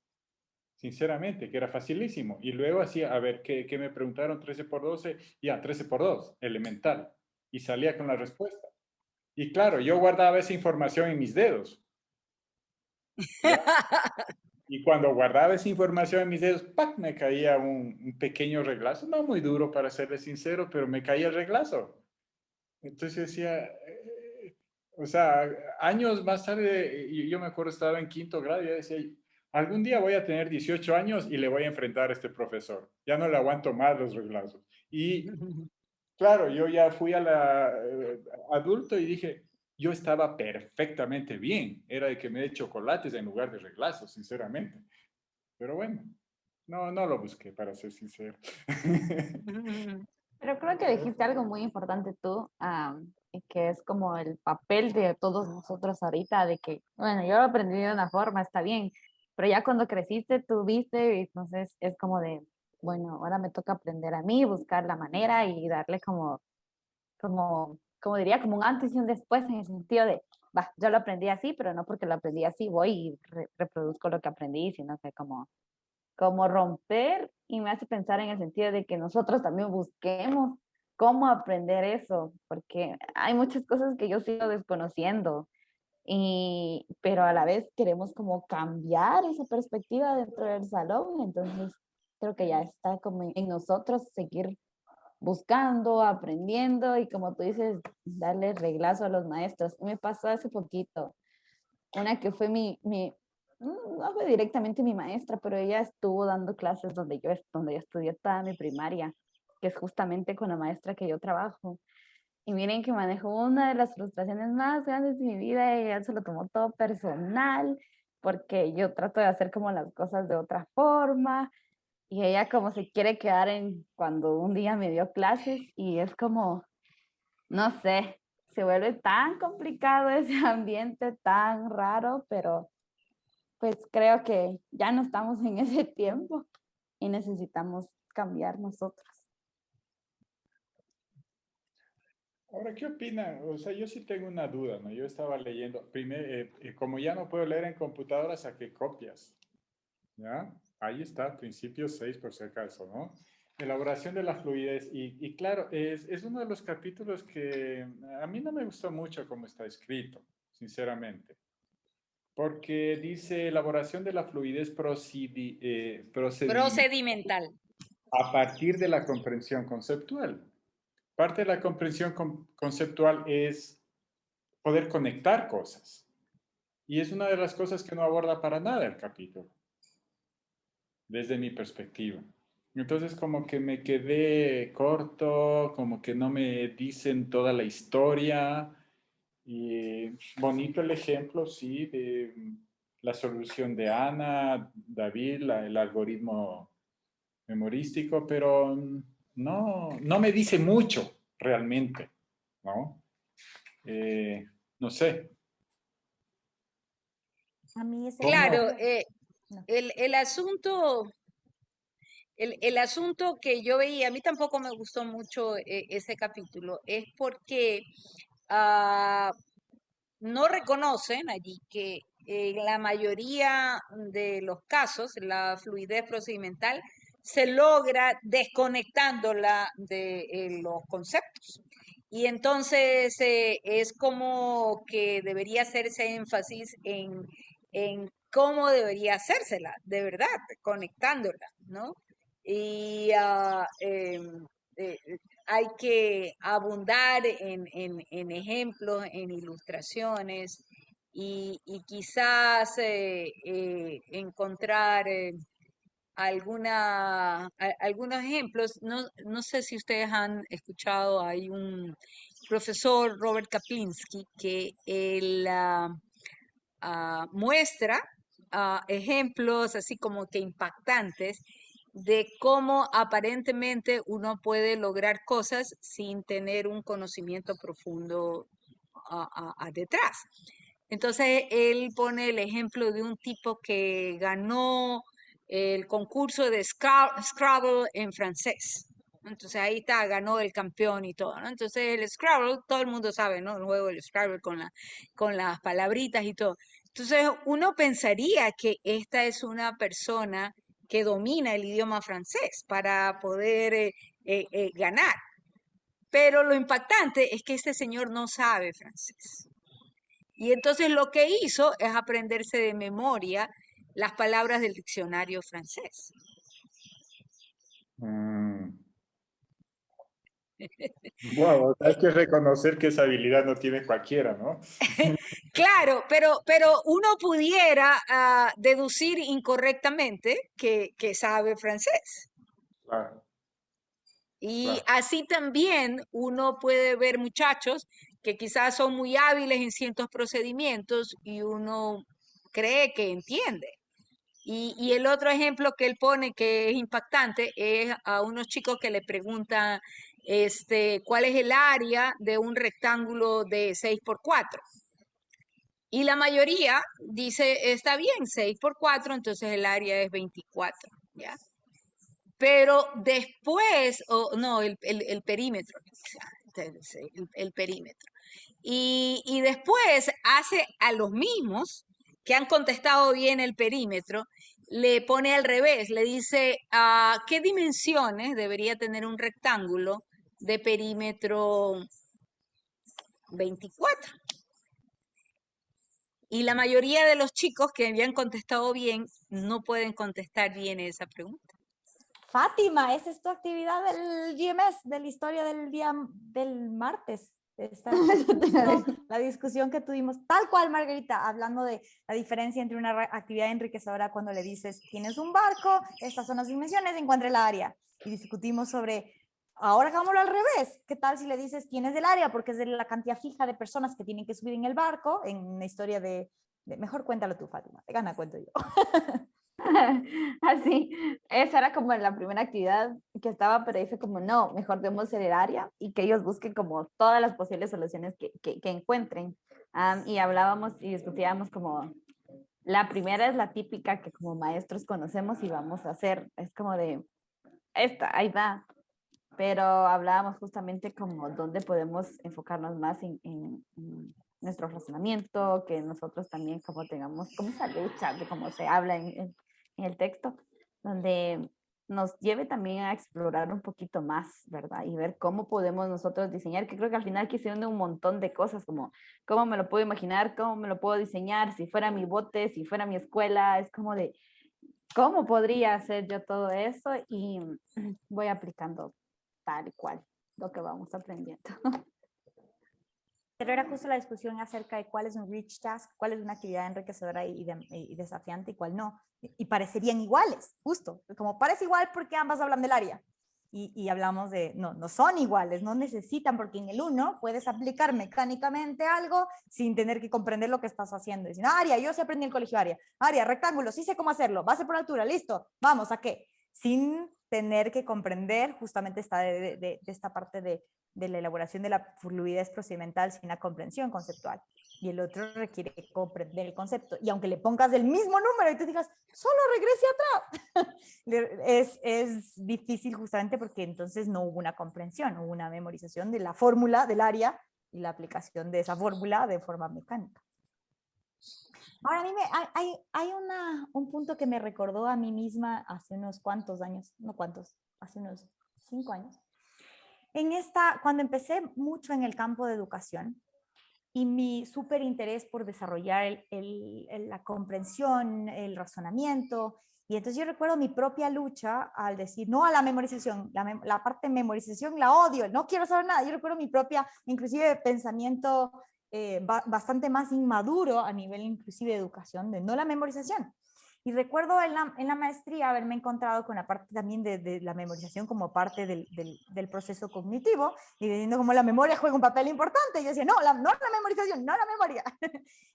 sinceramente, que era facilísimo. Y luego hacía, a ver, ¿qué me preguntaron? 13 por 12, ya, 13 por 2, elemental. Y salía con la respuesta. Y claro, yo guardaba esa información en mis dedos. ¿Ya? Y cuando guardaba esa información en mis dedos, ¡pac! Me caía un pequeño reglazo, no muy duro para serle sincero, pero me caía el reglazo. Entonces decía, o sea, años más tarde, yo me acuerdo, estaba en quinto grado y yo decía, algún día voy a tener 18 años y le voy a enfrentar a este profesor. Ya no le aguanto más los reglazos. Y claro, yo ya fui a la adulto y dije, yo estaba perfectamente bien. Era de que me dé chocolates en lugar de reglazos, sinceramente. Pero bueno, no lo busqué, para ser sincero. Pero creo que dijiste algo muy importante tú, y que es como el papel de todos nosotros ahorita, de que, bueno, yo lo aprendí de una forma, está bien, pero ya cuando creciste, tú viste, y entonces es como de, bueno, ahora me toca aprender a mí, buscar la manera y darle como diría, como un antes y un después en el sentido de, va, yo lo aprendí así, pero no porque lo aprendí así, voy y reproduzco lo que aprendí, sino que como romper y me hace pensar en el sentido de que nosotros también busquemos cómo aprender eso, porque hay muchas cosas que yo sigo desconociendo, pero a la vez queremos como cambiar esa perspectiva dentro del salón, entonces creo que ya está como en nosotros seguir buscando, aprendiendo y como tú dices, darle reglazo a los maestros. Me pasó hace poquito, una que fue no fue directamente mi maestra, pero ella estuvo dando clases donde yo estudié toda mi primaria, que es justamente con la maestra que yo trabajo. Y miren que manejó una de las frustraciones más grandes de mi vida y ella se lo tomó todo personal, porque yo trato de hacer como las cosas de otra forma y ella como se quiere quedar en cuando un día me dio clases y es como, no sé, se vuelve tan complicado ese ambiente, tan raro, pero pues creo que ya no estamos en ese tiempo y necesitamos cambiar nosotros. Ahora, ¿qué opinan? O sea, yo sí tengo una duda, ¿no? Yo estaba leyendo, primero, como ya no puedo leer en computadora, saqué copias, ¿ya? Ahí está, principio 6 por si acaso, ¿no? Elaboración de la fluidez. Y claro, es uno de los capítulos que a mí no me gustó mucho cómo está escrito, sinceramente. Porque dice elaboración de la fluidez procedimental Procedimental. a partir de la comprensión conceptual. Parte de la comprensión conceptual es poder conectar cosas. Y es una de las cosas que no aborda para nada el capítulo, desde mi perspectiva. Entonces como que me quedé corto, como que no me dicen toda la historia. Y bonito el ejemplo, sí, de la solución de Ana, David, el algoritmo memorístico, pero no me dice mucho realmente, ¿no? No sé. A mí ese ¿Cómo? Claro, no. el asunto, el asunto que yo veía, a mí tampoco me gustó mucho ese capítulo, es porque ah, no reconocen allí que en la mayoría de los casos la fluidez procedimental se logra desconectándola de los conceptos. Y entonces es como que debería hacerse énfasis en cómo debería hacérsela, de verdad, conectándola, ¿no? Y eh, hay que abundar en ejemplos, en ilustraciones y quizás encontrar algunos ejemplos. No, no sé si ustedes han escuchado, hay un profesor, Robert Kaplinski, que él muestra ejemplos así como que impactantes de cómo aparentemente uno puede lograr cosas sin tener un conocimiento profundo detrás. Entonces, él pone el ejemplo de un tipo que ganó el concurso de Scrabble en francés. Entonces ahí está, ganó el campeón y todo, ¿no? Entonces el Scrabble, todo el mundo sabe, ¿no? El juego del Scrabble con las palabritas y todo. Entonces uno pensaría que esta es una persona que domina el idioma francés para poder ganar. Pero lo impactante es que este señor no sabe francés. Y entonces lo que hizo es aprenderse de memoria las palabras del diccionario francés. Wow, hay que reconocer que esa habilidad no tiene cualquiera, ¿no? Claro, pero uno pudiera deducir incorrectamente que sabe francés. Claro, Y claro. así también uno puede ver muchachos que quizás son muy hábiles en ciertos procedimientos y uno cree que entiende. Y el otro ejemplo que él pone que es impactante es a unos chicos que le preguntan cuál es el área de un rectángulo de 6 por 4. Y la mayoría dice, está bien, 6 por 4, entonces el área es 24, ¿ya? Pero después, no, el perímetro, el perímetro. Y después hace a los mismos que han contestado bien el perímetro, le pone al revés, le dice, ¿qué dimensiones debería tener un rectángulo de perímetro 24? Y la mayoría de los chicos que habían contestado bien no pueden contestar bien esa pregunta. Fátima, esa es tu actividad del GMS, de la historia del día del martes. La discusión que tuvimos, tal cual, Margarita, hablando de la diferencia entre una actividad enriquecedora cuando le dices, tienes un barco, estas son las dimensiones, encuentra el área. Y discutimos sobre, ahora hagámoslo al revés. ¿Qué tal si le dices, tienes el área? Porque es de la cantidad fija de personas que tienen que subir en el barco, en una historia mejor cuéntalo tú, Fátima, te gana, cuento yo. Así, esa era como la primera actividad que estaba, pero dije como no, mejor demos el área y que ellos busquen como todas las posibles soluciones que encuentren. Y hablábamos y discutíamos como, la primera es la típica que como maestros conocemos y vamos a hacer, es como de, esta, ahí va, pero hablábamos justamente como dónde podemos enfocarnos más en nuestro razonamiento, que nosotros también como tengamos como esa lucha de cómo se habla en el texto, donde nos lleve también a explorar un poquito más, ¿verdad? Y ver cómo podemos nosotros diseñar, que creo que al final aquí se une un montón de cosas, como cómo me lo puedo imaginar, cómo me lo puedo diseñar, si fuera mi bote, si fuera mi escuela, es como de, ¿cómo podría hacer yo todo eso? Y voy aplicando tal cual lo que vamos aprendiendo. Pero era justo la discusión acerca de cuál es un rich task, cuál es una actividad enriquecedora y desafiante y cuál no. Y parecerían iguales, justo. Como parece igual porque ambas hablan del área. Y hablamos de, no son iguales, no necesitan, porque en el uno puedes aplicar mecánicamente algo sin tener que comprender lo que estás haciendo. Diciendo, área, yo sí aprendí en el colegio área, rectángulo, sí sé cómo hacerlo, base por altura, listo, vamos, ¿a qué? Sin tener que comprender justamente esta parte de la elaboración de la fluidez procedimental sin la comprensión conceptual. y el otro requiere comprender el concepto. Y aunque le pongas el mismo número y te digas, solo regrese atrás, es difícil justamente porque entonces no hubo una comprensión, hubo una memorización de la fórmula del área y la aplicación de esa fórmula de forma mecánica. Ahora, a mí hay un punto que me recordó a mí misma hace unos cuantos años, no cuantos, hace unos 5 años. Cuando empecé mucho en el campo de educación, y mi súper interés por desarrollar la comprensión, el razonamiento. Y entonces yo recuerdo mi propia lucha al decir no a la memorización, la parte de memorización la odio, no quiero saber nada. Yo recuerdo mi propia, inclusive, pensamiento bastante más inmaduro a nivel inclusive de educación, de no la memorización. Y recuerdo en la maestría haberme encontrado con la parte también de la memorización como parte del proceso cognitivo y diciendo como la memoria juega un papel importante. Y yo decía, no la memorización, no la memoria.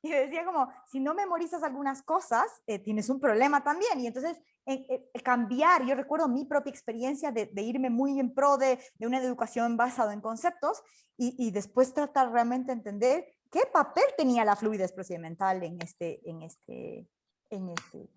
Y decía como, si no memorizas algunas cosas, tienes un problema también. Y entonces cambiar, yo recuerdo mi propia experiencia de irme muy en pro de una educación basada en conceptos y después tratar realmente de entender qué papel tenía la fluidez procedimental en este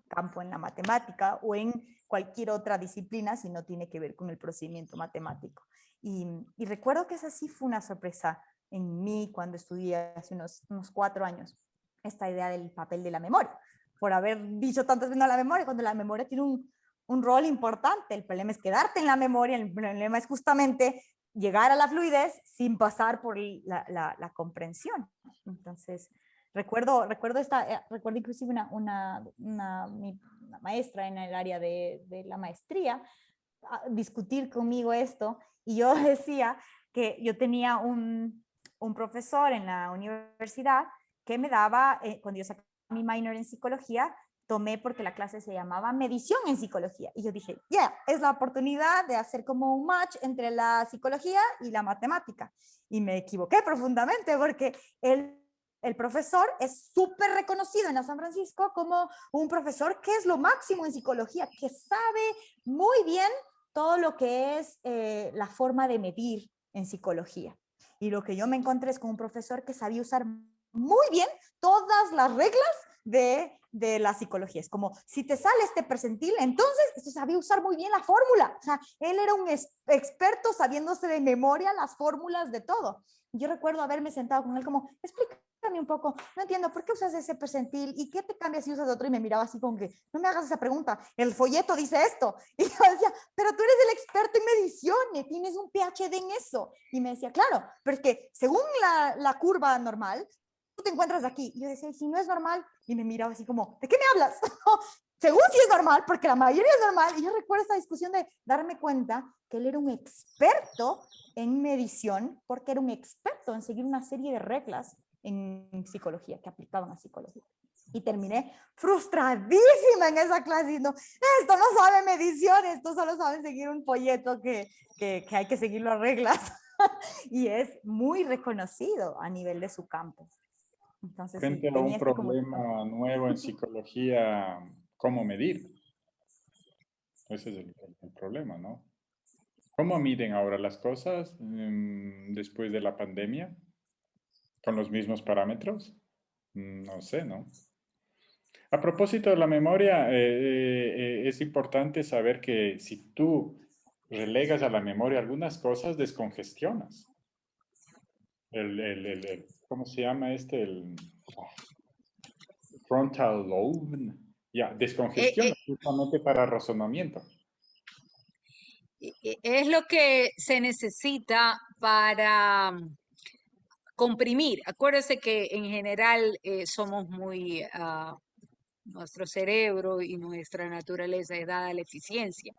campo, en la matemática o en cualquier otra disciplina si no tiene que ver con el procedimiento matemático. Y recuerdo que esa sí fue una sorpresa en mí cuando estudié hace unos 4 años, esta idea del papel de la memoria, por haber dicho tantas veces no la memoria, cuando la memoria tiene un rol importante. El problema es quedarte en la memoria, el problema es justamente llegar a la fluidez sin pasar por la comprensión. Entonces, recuerdo inclusive una maestra en el área de la maestría discutir conmigo esto, y yo decía que yo tenía un profesor en la universidad que me daba, cuando yo sacaba mi minor en psicología, tomé porque la clase se llamaba medición en psicología. Y yo dije, es la oportunidad de hacer como un match entre la psicología y la matemática. Y me equivoqué profundamente porque el profesor es súper reconocido en San Francisco como un profesor que es lo máximo en psicología, que sabe muy bien todo lo que es la forma de medir en psicología. Y lo que yo me encontré es con un profesor que sabía usar muy bien todas las reglas de la psicología. Es como, si te sale este percentil, entonces sabía usar muy bien la fórmula. O sea, él era un experto sabiéndose de memoria las fórmulas de todo. Yo recuerdo haberme sentado con él como, explícame un poco, no entiendo, ¿por qué usas ese percentil? ¿Y qué te cambia si usas otro? Y me miraba así como que, no me hagas esa pregunta, el folleto dice esto. Y yo decía, pero tú eres el experto en mediciones, tienes un PhD en eso. Y me decía, claro, pero es que según la curva normal, tú te encuentras aquí. Y yo decía, si no es normal, y me miraba así como, ¿de qué me hablas? Según si es normal, porque la mayoría es normal. Y yo recuerdo esta discusión de darme cuenta que él era un experto en medición, porque era un experto en seguir una serie de reglas en psicología, que aplicaban a psicología. Y terminé frustradísima en esa clase diciendo, esto no sabe medición, esto solo sabe seguir un folleto que hay que seguir las reglas. Y es muy reconocido a nivel de su campo. Entonces, sí, Frente a un tenía problema nuevo en psicología, ¿cómo medir? Ese es el problema, ¿no? ¿Cómo miden ahora las cosas después de la pandemia? ¿Con los mismos parámetros? No sé, ¿no? A propósito de la memoria, es importante saber que si tú relegas a la memoria algunas cosas, descongestionas. ¿Cómo se llama este? El frontal lobe. Ya, descongestiona justamente para razonamiento. Es lo que se necesita para comprimir. Acuérdese que en general somos muy, nuestro cerebro y nuestra naturaleza es dada a la eficiencia.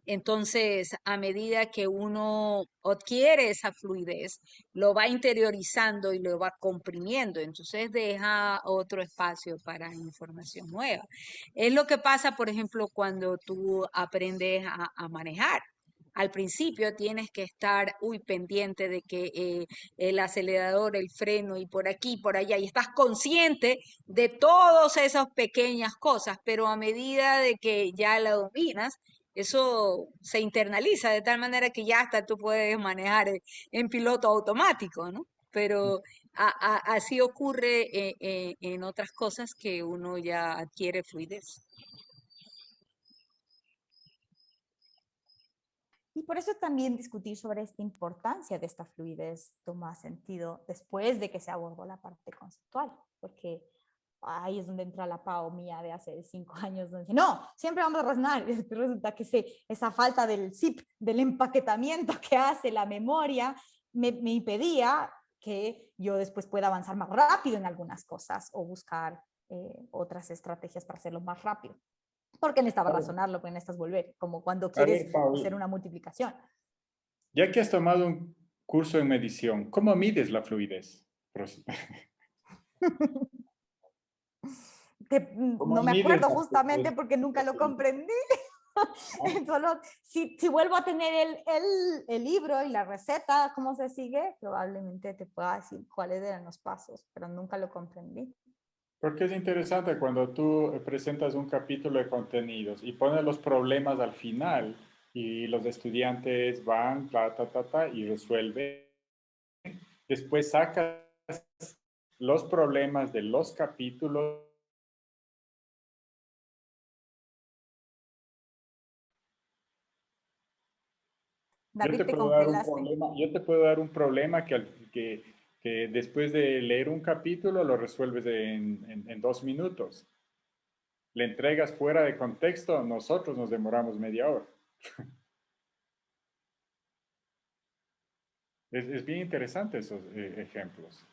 Entonces, a medida que uno adquiere esa fluidez, lo va interiorizando y lo va comprimiendo. Entonces, deja otro espacio para información nueva. Es lo que pasa, por ejemplo, cuando tú aprendes a manejar. Al principio tienes que estar pendiente de que el acelerador, el freno y por aquí, por allá, y estás consciente de todas esas pequeñas cosas, pero a medida de que ya la dominas, eso se internaliza de tal manera que ya hasta tú puedes manejar en piloto automático, ¿no? Pero Así ocurre en otras cosas que uno ya adquiere fluidez. Y por eso también discutir sobre esta importancia de esta fluidez toma sentido después de que se abordó la parte conceptual, porque ahí es donde entra la PAO mía de hace 5 años, donde dice, no, siempre vamos a razonar, y resulta que esa falta del zip, del empaquetamiento que hace la memoria, me impedía que yo después pueda avanzar más rápido en algunas cosas o buscar otras estrategias para hacerlo más rápido. Porque necesitaba razonarlo, porque necesitas volver, como cuando quieres hacer una multiplicación. Ya que has tomado un curso en medición, ¿cómo mides la fluidez? No me acuerdo justamente porque nunca lo comprendí. Solo si vuelvo a tener el libro y la receta, cómo se sigue, probablemente te pueda decir cuáles eran los pasos, pero nunca lo comprendí. Porque es interesante cuando tú presentas un capítulo de contenidos y pones los problemas al final y los estudiantes van, y resuelven. Después sacas los problemas de los capítulos. David, te congelaste. Yo te puedo dar un problema que después de leer un capítulo lo resuelves en 2 minutos. Le entregas fuera de contexto, nosotros nos demoramos media hora. Es bien interesante esos ejemplos.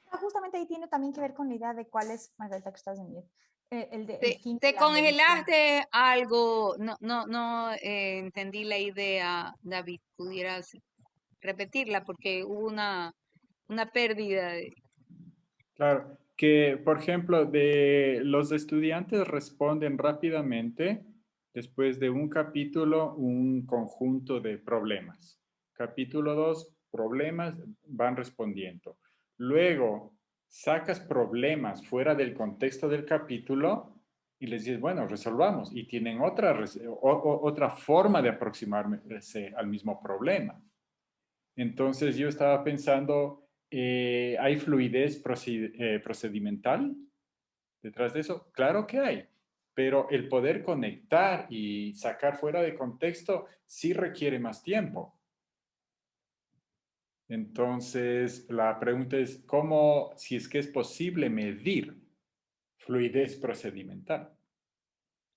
Justamente ahí tiene también que ver con la idea de cuál es, Margarita, que estás en el fin de Te la medición. congelaste algo, no entendí la idea, David, pudieras repetirla porque hubo una pérdida. Claro, que por ejemplo, los estudiantes responden rápidamente después de un capítulo, un conjunto de problemas. Capítulo 2, problemas, van respondiendo. Luego, sacas problemas fuera del contexto del capítulo y les dices, bueno, resolvamos. Y tienen otra forma de aproximarse al mismo problema. Entonces yo estaba pensando, ¿hay fluidez procedimental detrás de eso? Claro que hay, pero el poder conectar y sacar fuera de contexto sí requiere más tiempo. Entonces la pregunta es, ¿cómo, si es que es posible medir fluidez procedimental?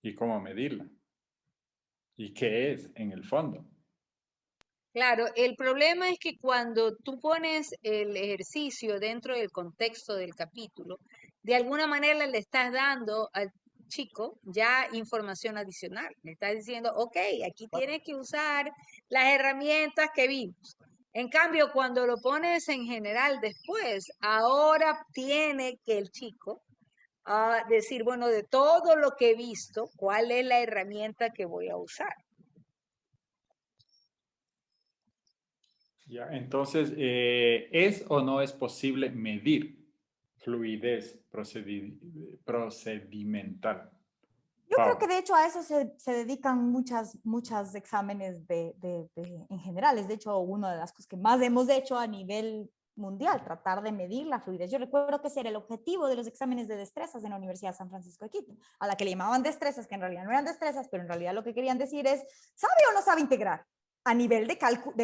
¿Y cómo medirla? ¿Y qué es en el fondo? Claro, el problema es que cuando tú pones el ejercicio dentro del contexto del capítulo, de alguna manera le estás dando al chico ya información adicional. Le estás diciendo, ok, aquí tienes que usar las herramientas que vimos. En cambio, cuando lo pones en general después, ahora tiene que el chico decir, bueno, de todo lo que he visto, ¿cuál es la herramienta que voy a usar? Ya, entonces, ¿es o no es posible medir fluidez procedimental? Yo creo Pau. que de hecho a eso se dedican muchas exámenes en generales. De hecho, una de las cosas que más hemos hecho a nivel mundial, tratar de medir la fluidez. Yo recuerdo que ese era el objetivo de los exámenes de destrezas en la Universidad de San Francisco de Quito, a la que le llamaban destrezas, que en realidad no eran destrezas, pero en realidad lo que querían decir es, ¿sabe o no sabe integrar? A nivel de cálculo,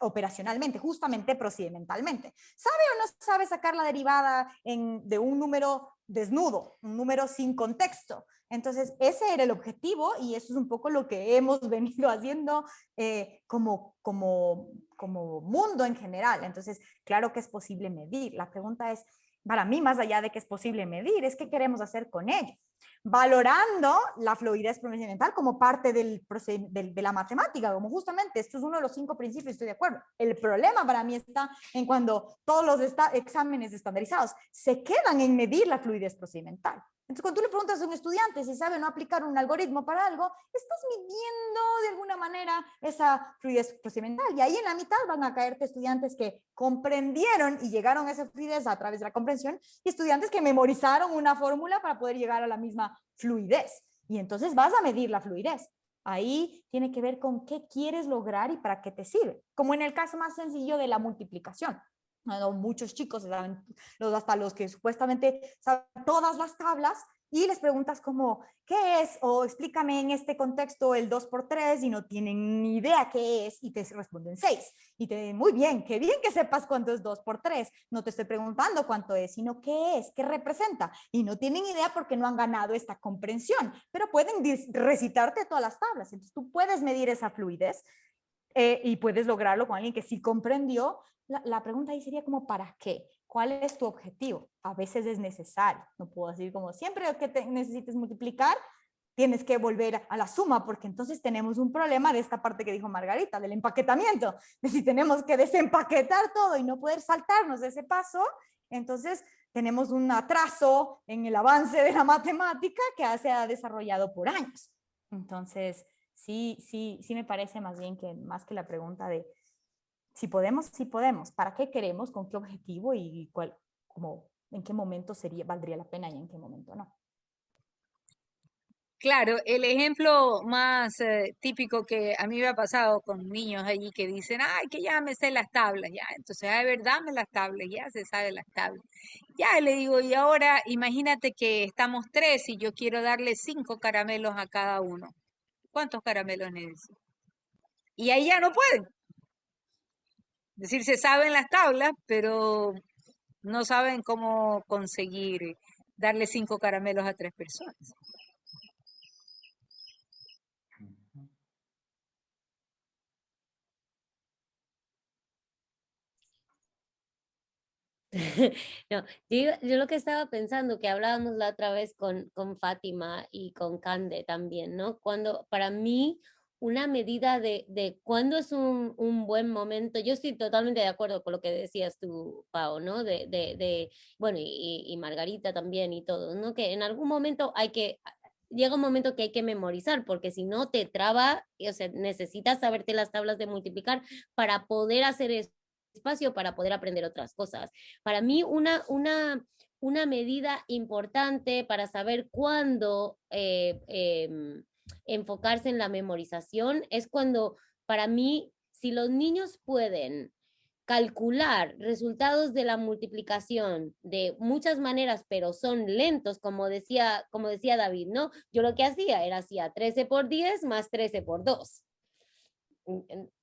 operacionalmente, justamente procedimentalmente. ¿Sabe o no sabe sacar la derivada de un número desnudo, un número sin contexto? Entonces, ese era el objetivo y eso es un poco lo que hemos venido haciendo como mundo en general. Entonces, claro que es posible medir. La pregunta es, para mí, más allá de que es posible medir, es qué queremos hacer con ello. Valorando la fluidez procedimental como parte de la matemática, como justamente esto es uno de los 5 principios, estoy de acuerdo. El problema para mí está en cuando todos los exámenes estandarizados se quedan en medir la fluidez procedimental. Entonces, cuando tú le preguntas a un estudiante si sabe o no aplicar un algoritmo para algo, estás midiendo de alguna manera esa fluidez procedimental. Y ahí en la mitad van a caerte estudiantes que comprendieron y llegaron a esa fluidez a través de la comprensión y estudiantes que memorizaron una fórmula para poder llegar a la misma fluidez. Y entonces vas a medir la fluidez. Ahí tiene que ver con qué quieres lograr y para qué te sirve. Como en el caso más sencillo de la multiplicación. Bueno, muchos chicos, hasta los que supuestamente saben todas las tablas, y les preguntas como, ¿qué es? O explícame en este contexto el 2 por 3 y no tienen ni idea qué es y te responden 6. Y te dicen, muy bien, qué bien que sepas cuánto es 2 por 3. No te estoy preguntando cuánto es, sino qué es, qué representa. Y no tienen idea porque no han ganado esta comprensión, pero pueden recitarte todas las tablas. Entonces tú puedes medir esa fluidez y puedes lograrlo con alguien que sí comprendió. La pregunta ahí sería como, ¿para qué? ¿Cuál es tu objetivo? A veces es necesario. No puedo decir como siempre que necesites multiplicar, tienes que volver a la suma, porque entonces tenemos un problema de esta parte que dijo Margarita, del empaquetamiento. De si tenemos que desempaquetar todo y no poder saltarnos ese paso, entonces tenemos un atraso en el avance de la matemática que se ha desarrollado por años. Entonces, sí me parece más bien que más que la pregunta de si podemos, sí podemos. ¿Para qué queremos? ¿Con qué objetivo? Y cuál, como, en qué momento valdría la pena y en qué momento no. Claro, el ejemplo más típico que a mí me ha pasado con niños allí que dicen, ay, que ya me sé las tablas, ya, entonces, de verdad me las tablas, ya se sabe las tablas. Ya le digo, y ahora imagínate que estamos 3 y yo quiero darle 5 caramelos a cada uno. ¿Cuántos caramelos necesito? Y ahí ya no pueden. Es decir, se saben las tablas, pero no saben cómo conseguir darle 5 caramelos a 3 personas. No, yo lo que estaba pensando, que hablábamos la otra vez con Fátima y con Cande también, ¿no? Cuando para mí una medida de cuándo es un buen momento, yo estoy totalmente de acuerdo con lo que decías tú, Pau, ¿no? Bueno, y Margarita también y todo, ¿no? Que en algún momento llega un momento que hay que memorizar, porque si no te traba, o sea, necesitas saberte las tablas de multiplicar para poder hacer eso espacio para poder aprender otras cosas. Para mí, una medida importante para saber cuándo enfocarse en la memorización es cuando, para mí, si los niños pueden calcular resultados de la multiplicación de muchas maneras, pero son lentos, como decía David, ¿no? Yo lo que hacía 13 por 10 más 13 por 2.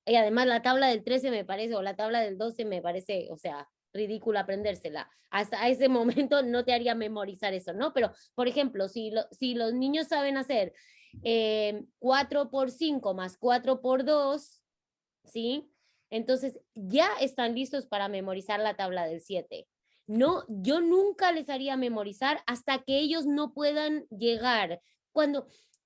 Y además la tabla del 13 me parece, o la tabla del 12 me parece, o sea, ridículo aprendérsela. Hasta ese momento no te haría memorizar eso, ¿no? Pero, por ejemplo, si los niños saben hacer 4 por 5 más 4 por 2, ¿sí? Entonces ya están listos para memorizar la tabla del 7. No, yo nunca les haría memorizar hasta que ellos no puedan llegar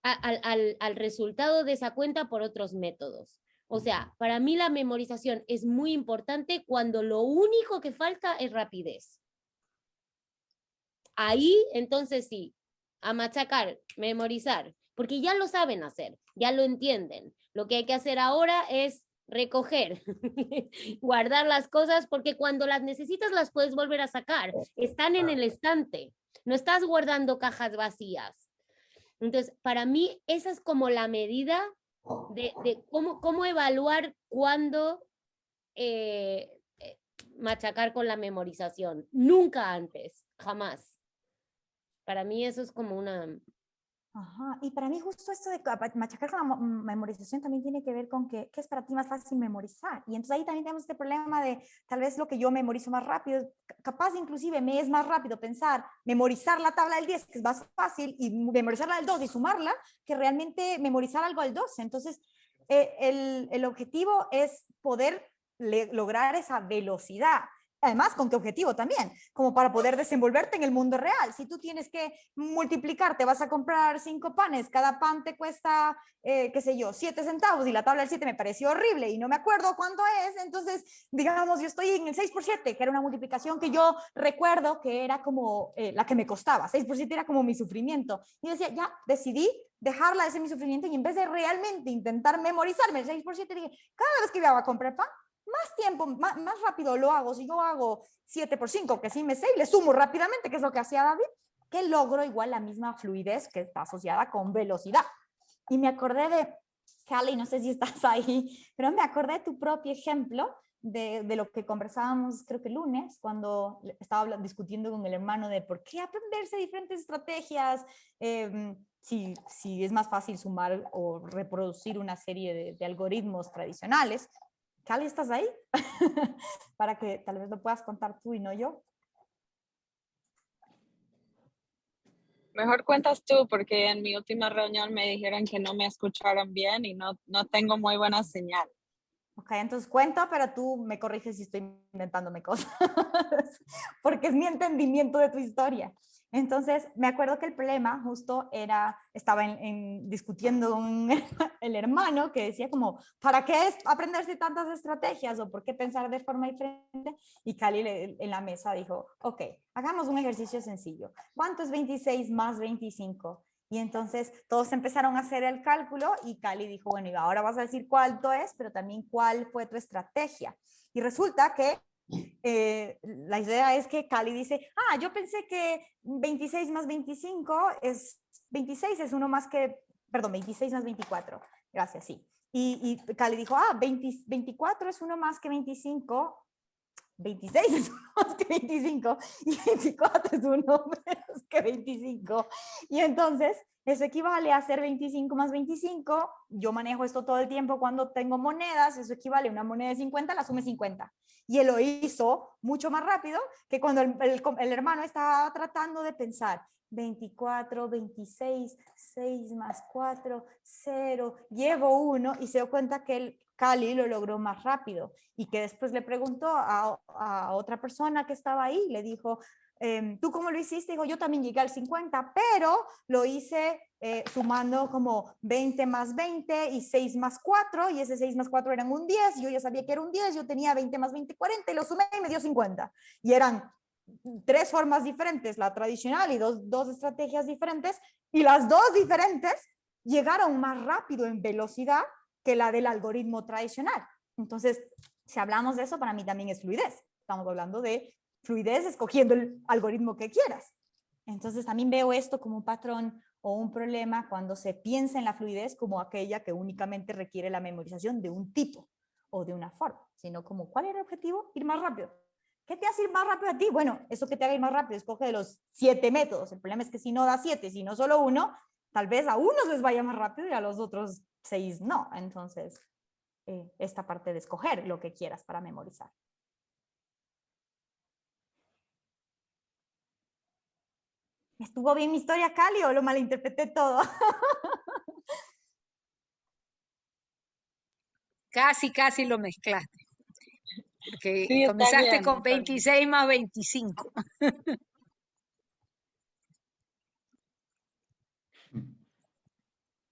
al resultado de esa cuenta por otros métodos. O sea, para mí la memorización es muy importante cuando lo único que falta es rapidez. Ahí, entonces sí, a machacar, memorizar, porque ya lo saben hacer, ya lo entienden. Lo que hay que hacer ahora es recoger, guardar las cosas, porque cuando las necesitas las puedes volver a sacar. Están en el estante, no estás guardando cajas vacías. Entonces, para mí, esa es como la medida de cómo evaluar cuándo machacar con la memorización. Nunca antes, jamás. Para mí eso es como una... Ajá. Y para mí justo esto de machacar con la memorización también tiene que ver con qué es para ti más fácil memorizar. Y entonces ahí también tenemos este problema de tal vez lo que yo memorizo más rápido, capaz inclusive me es más rápido pensar, memorizar la tabla del 10, que es más fácil, y memorizar la del 2 y sumarla, que realmente memorizar algo del 12. Entonces, el objetivo es poder lograr esa velocidad. Además, ¿con qué objetivo también? Como para poder desenvolverte en el mundo real. Si tú tienes que multiplicar, te vas a comprar 5 panes, cada pan te cuesta, qué sé yo, 7 centavos y la tabla del 7 me pareció horrible y no me acuerdo cuánto es, entonces, digamos, yo estoy en el 6 por 7, que era una multiplicación que yo recuerdo que era como la que me costaba. 6 por 7 era como mi sufrimiento. Y decía, ya, decidí dejarla de ser mi sufrimiento y en vez de realmente intentar memorizarme el 6 por 7, dije, cada vez que iba a comprar pan, más tiempo, más rápido lo hago. Si yo hago 7 por 5, que sí me sé, y le sumo rápidamente, que es lo que hacía David, que logro igual la misma fluidez que está asociada con velocidad. Y me acordé Cali, no sé si estás ahí, pero me acordé de tu propio ejemplo de lo que conversábamos, creo que el lunes, cuando estaba discutiendo con el hermano de por qué aprenderse diferentes estrategias, si es más fácil sumar o reproducir una serie de algoritmos tradicionales. Cali, ¿estás ahí? Para que tal vez lo puedas contar tú y no yo. Mejor cuentas tú, porque en mi última reunión me dijeron que no me escucharon bien y no tengo muy buena señal. Ok, entonces cuento, pero tú me corriges si estoy inventándome cosas, porque es mi entendimiento de tu historia. Entonces, me acuerdo que el problema justo estaba discutiendo con el hermano que decía como, ¿para qué es aprenderse tantas estrategias o por qué pensar de forma diferente? Y Cali en la mesa dijo, ok, hagamos un ejercicio sencillo. ¿Cuánto es 26 más 25? Y entonces todos empezaron a hacer el cálculo y Cali dijo, bueno, y ahora vas a decir cuánto es, pero también cuál fue tu estrategia. Y resulta que la idea es que Cali dice, yo pensé que 26 más 25 es 26, es uno más que, perdón, 26 más 24. Gracias, sí. Y Cali dijo, 24 es uno más que 25. 26 es uno más que 25 y 24 es uno menos que 25. Y entonces, eso equivale a hacer 25 más 25. Yo manejo esto todo el tiempo cuando tengo monedas. Eso equivale a una moneda de 50, la sume 50. Y él lo hizo mucho más rápido que cuando el hermano estaba tratando de pensar 24, 26, 6 más 4, 0, llevo 1 y se dio cuenta que el Cali lo logró más rápido y que después le preguntó a otra persona que estaba ahí, le dijo, ¿tú cómo lo hiciste? Dijo, yo también llegué al 50, pero lo hice sumando como 20 más 20 y 6 más 4, y ese 6 más 4 eran un 10, yo ya sabía que era un 10, yo tenía 20 más 20, 40 y lo sumé y me dio 50. Y eran 3 formas diferentes, la tradicional y dos estrategias diferentes, y las dos diferentes llegaron más rápido en velocidad que la del algoritmo tradicional. Entonces, si hablamos de eso, para mí también es fluidez. Estamos hablando de fluidez escogiendo el algoritmo que quieras. Entonces, también veo esto como un patrón o un problema cuando se piensa en la fluidez como aquella que únicamente requiere la memorización de un tipo o de una forma, sino como, ¿cuál era el objetivo? Ir más rápido. ¿Qué te hace ir más rápido a ti? Bueno, eso que te haga ir más rápido, escoge de los 7 métodos. El problema es que si no da 7, si no solo uno, tal vez a unos les vaya más rápido y a los otros 6 no. Entonces, esta parte de escoger lo que quieras para memorizar. ¿Estuvo bien mi historia, Cali, o lo malinterpreté todo? Casi lo mezclaste. Porque Sí, está comenzaste bien, con está bien. 26 más 25.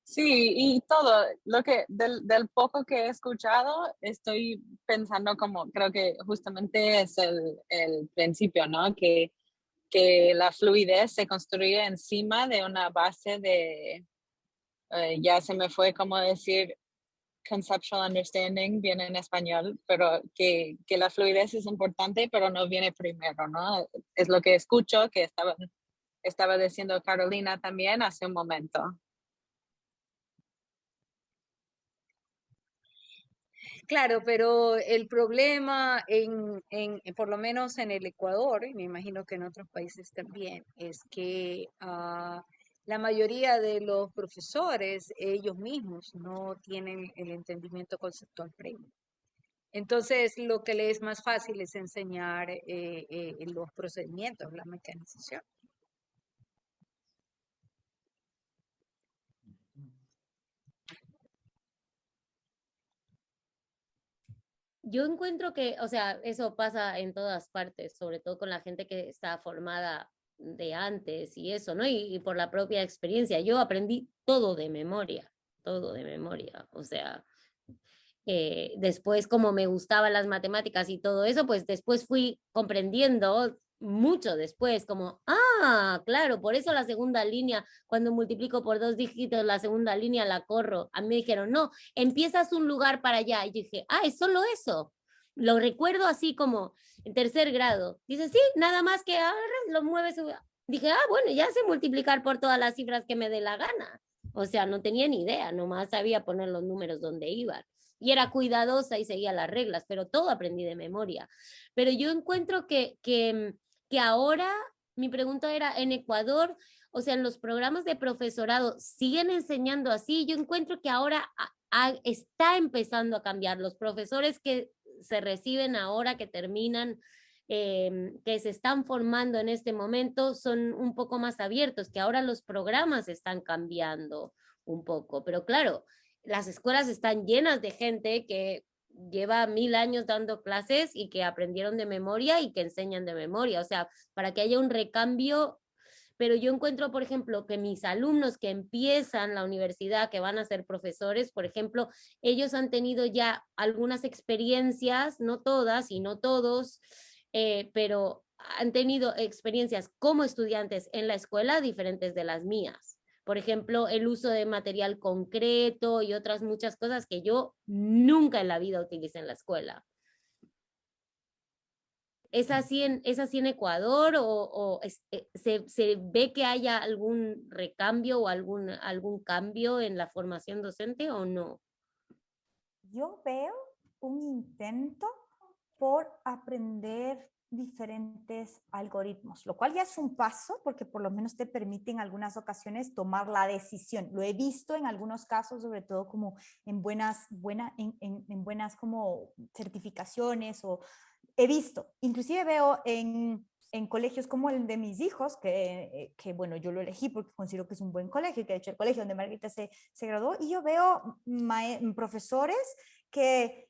Sí, y todo lo que del poco que he escuchado, estoy pensando como, creo que justamente es el principio, ¿no? Que la fluidez se construye encima de una base de, ya se me fue como decir conceptual understanding, viene en español, pero que la fluidez es importante, pero no viene primero, ¿no? Es lo que escucho, que estaba diciendo Carolina también hace un momento. Claro, pero el problema por lo menos en el Ecuador, y me imagino que en otros países también, es que la mayoría de los profesores, ellos mismos, no tienen el entendimiento conceptual previo. Entonces, lo que les es más fácil es enseñar los procedimientos, la mecanización. Yo encuentro que, o sea, eso pasa en todas partes, sobre todo con la gente que está formada de antes y eso, ¿no? Y por la propia experiencia. Yo aprendí todo de memoria, o sea, después como me gustaban las matemáticas y todo eso, pues después fui comprendiendo mucho después, como, claro, por eso la segunda línea, cuando multiplico por 2 dígitos, la segunda línea la corro. A mí me dijeron, no, empiezas un lugar para allá. Y yo dije, es solo eso. Lo recuerdo así como en 3er grado. Dice, sí, nada más que agarras, lo mueves. Dije, bueno, ya sé multiplicar por todas las cifras que me dé la gana. O sea, no tenía ni idea, nomás sabía poner los números donde iban. Y era cuidadosa y seguía las reglas, pero todo aprendí de memoria. Pero yo encuentro que ahora, mi pregunta era, en Ecuador, o sea, en los programas de profesorado, ¿siguen enseñando así? Yo encuentro que ahora está empezando a cambiar. Los profesores que se reciben ahora, que terminan, que se están formando en este momento, son un poco más abiertos, que ahora los programas están cambiando un poco. Pero claro, las escuelas están llenas de gente que lleva 1000 años dando clases y que aprendieron de memoria y que enseñan de memoria. O sea, para que haya un recambio. Pero yo encuentro, por ejemplo, que mis alumnos que empiezan la universidad, que van a ser profesores, por ejemplo, ellos han tenido ya algunas experiencias, no todas y no todos, pero han tenido experiencias como estudiantes en la escuela diferentes de las mías. Por ejemplo, el uso de material concreto y otras muchas cosas que yo nunca en la vida utilicé en la escuela. ¿Es así en Ecuador o se ve que haya algún recambio o algún cambio en la formación docente o no? Yo veo un intento por aprender diferentes algoritmos, lo cual ya es un paso porque por lo menos te permite en algunas ocasiones tomar la decisión. Lo he visto en algunos casos, sobre todo como en buenas como certificaciones o he visto, inclusive veo en colegios como el de mis hijos, que bueno, yo lo elegí porque considero que es un buen colegio, que de hecho el colegio donde Margarita se graduó, y yo veo profesores que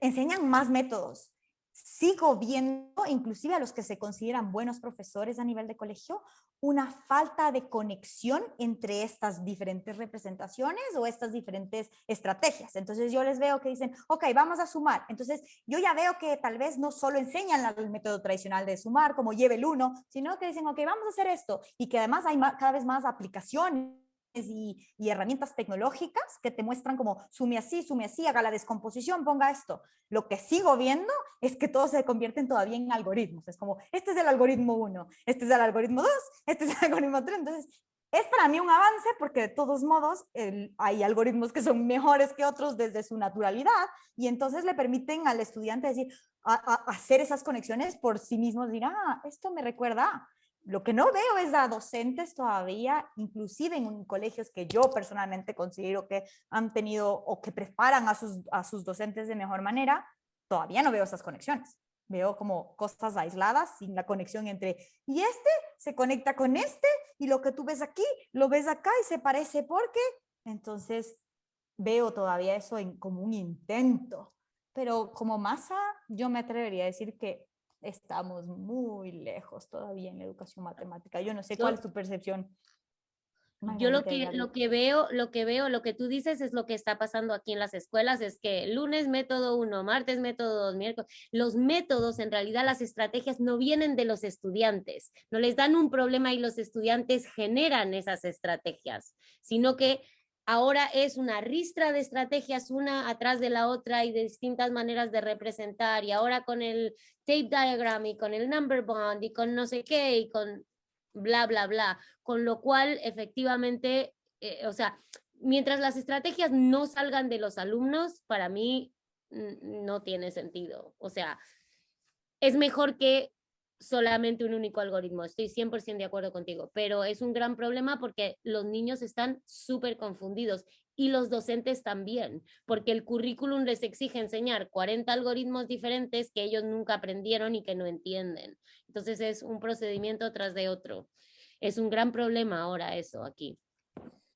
enseñan más métodos. Sigo viendo, inclusive a los que se consideran buenos profesores a nivel de colegio, una falta de conexión entre estas diferentes representaciones o estas diferentes estrategias. Entonces yo les veo que dicen, ok, vamos a sumar. Entonces yo ya veo que tal vez no solo enseñan el método tradicional de sumar, como lleve el 1, sino que dicen, ok, vamos a hacer esto. Y que además hay cada vez más aplicaciones y herramientas tecnológicas que te muestran como sume así, haga la descomposición, ponga esto. Lo que sigo viendo es que todo se convierte todavía en algoritmos. Es como, este es el algoritmo 1, este es el algoritmo 2, este es el algoritmo 3. Entonces, es para mí un avance porque de todos modos hay algoritmos que son mejores que otros desde su naturalidad y entonces le permiten al estudiante decir, hacer esas conexiones por sí mismo, decir, esto me recuerda. Lo que no veo es a docentes todavía, inclusive en colegios que yo personalmente considero que han tenido o que preparan a sus docentes de mejor manera, todavía no veo esas conexiones. Veo como cosas aisladas sin la conexión entre, y este se conecta con este, y lo que tú ves aquí, lo ves acá y se parece porque, entonces veo todavía eso como un intento. Pero como masa, yo me atrevería a decir que estamos muy lejos todavía en la educación matemática. Yo no sé cuál es tu percepción. Yo lo que tú dices es lo que está pasando aquí en las escuelas, es que lunes método 1, martes método 2, miércoles, los métodos, en realidad las estrategias no vienen de los estudiantes, no les dan un problema y los estudiantes generan esas estrategias, sino que ahora es una ristra de estrategias una atrás de la otra y de distintas maneras de representar, y ahora con el tape diagram y con el number bond y con no sé qué y con bla, bla, bla, con lo cual efectivamente, o sea, mientras las estrategias no salgan de los alumnos, para mí no tiene sentido. O sea, es mejor que solamente un único algoritmo. Estoy 100% de acuerdo contigo, pero es un gran problema porque los niños están súper confundidos y los docentes también, porque el currículum les exige enseñar 40 algoritmos diferentes que ellos nunca aprendieron y que no entienden. Entonces es un procedimiento tras de otro. Es un gran problema ahora eso aquí.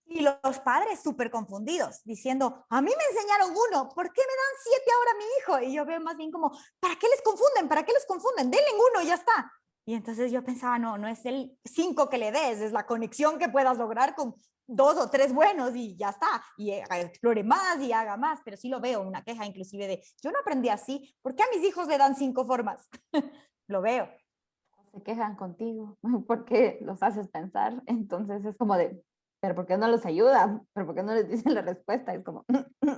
Y los padres súper confundidos, diciendo, a mí me enseñaron 1, ¿por qué me dan 7 ahora a mi hijo? Y yo veo más bien como, ¿para qué les confunden? ¿Para qué les confunden? Denle 1 y ya está. Y entonces yo pensaba, no es el 5 que le des, es la conexión que puedas lograr con 2 o 3 buenos y ya está. Y explore más y haga más, pero sí lo veo, una queja inclusive de, yo no aprendí así, ¿por qué a mis hijos le dan 5 formas? Lo veo. Se quejan contigo porque los haces pensar, entonces es como de, pero ¿por qué no los ayuda? ¿Pero por qué no les dicen la respuesta? Es como,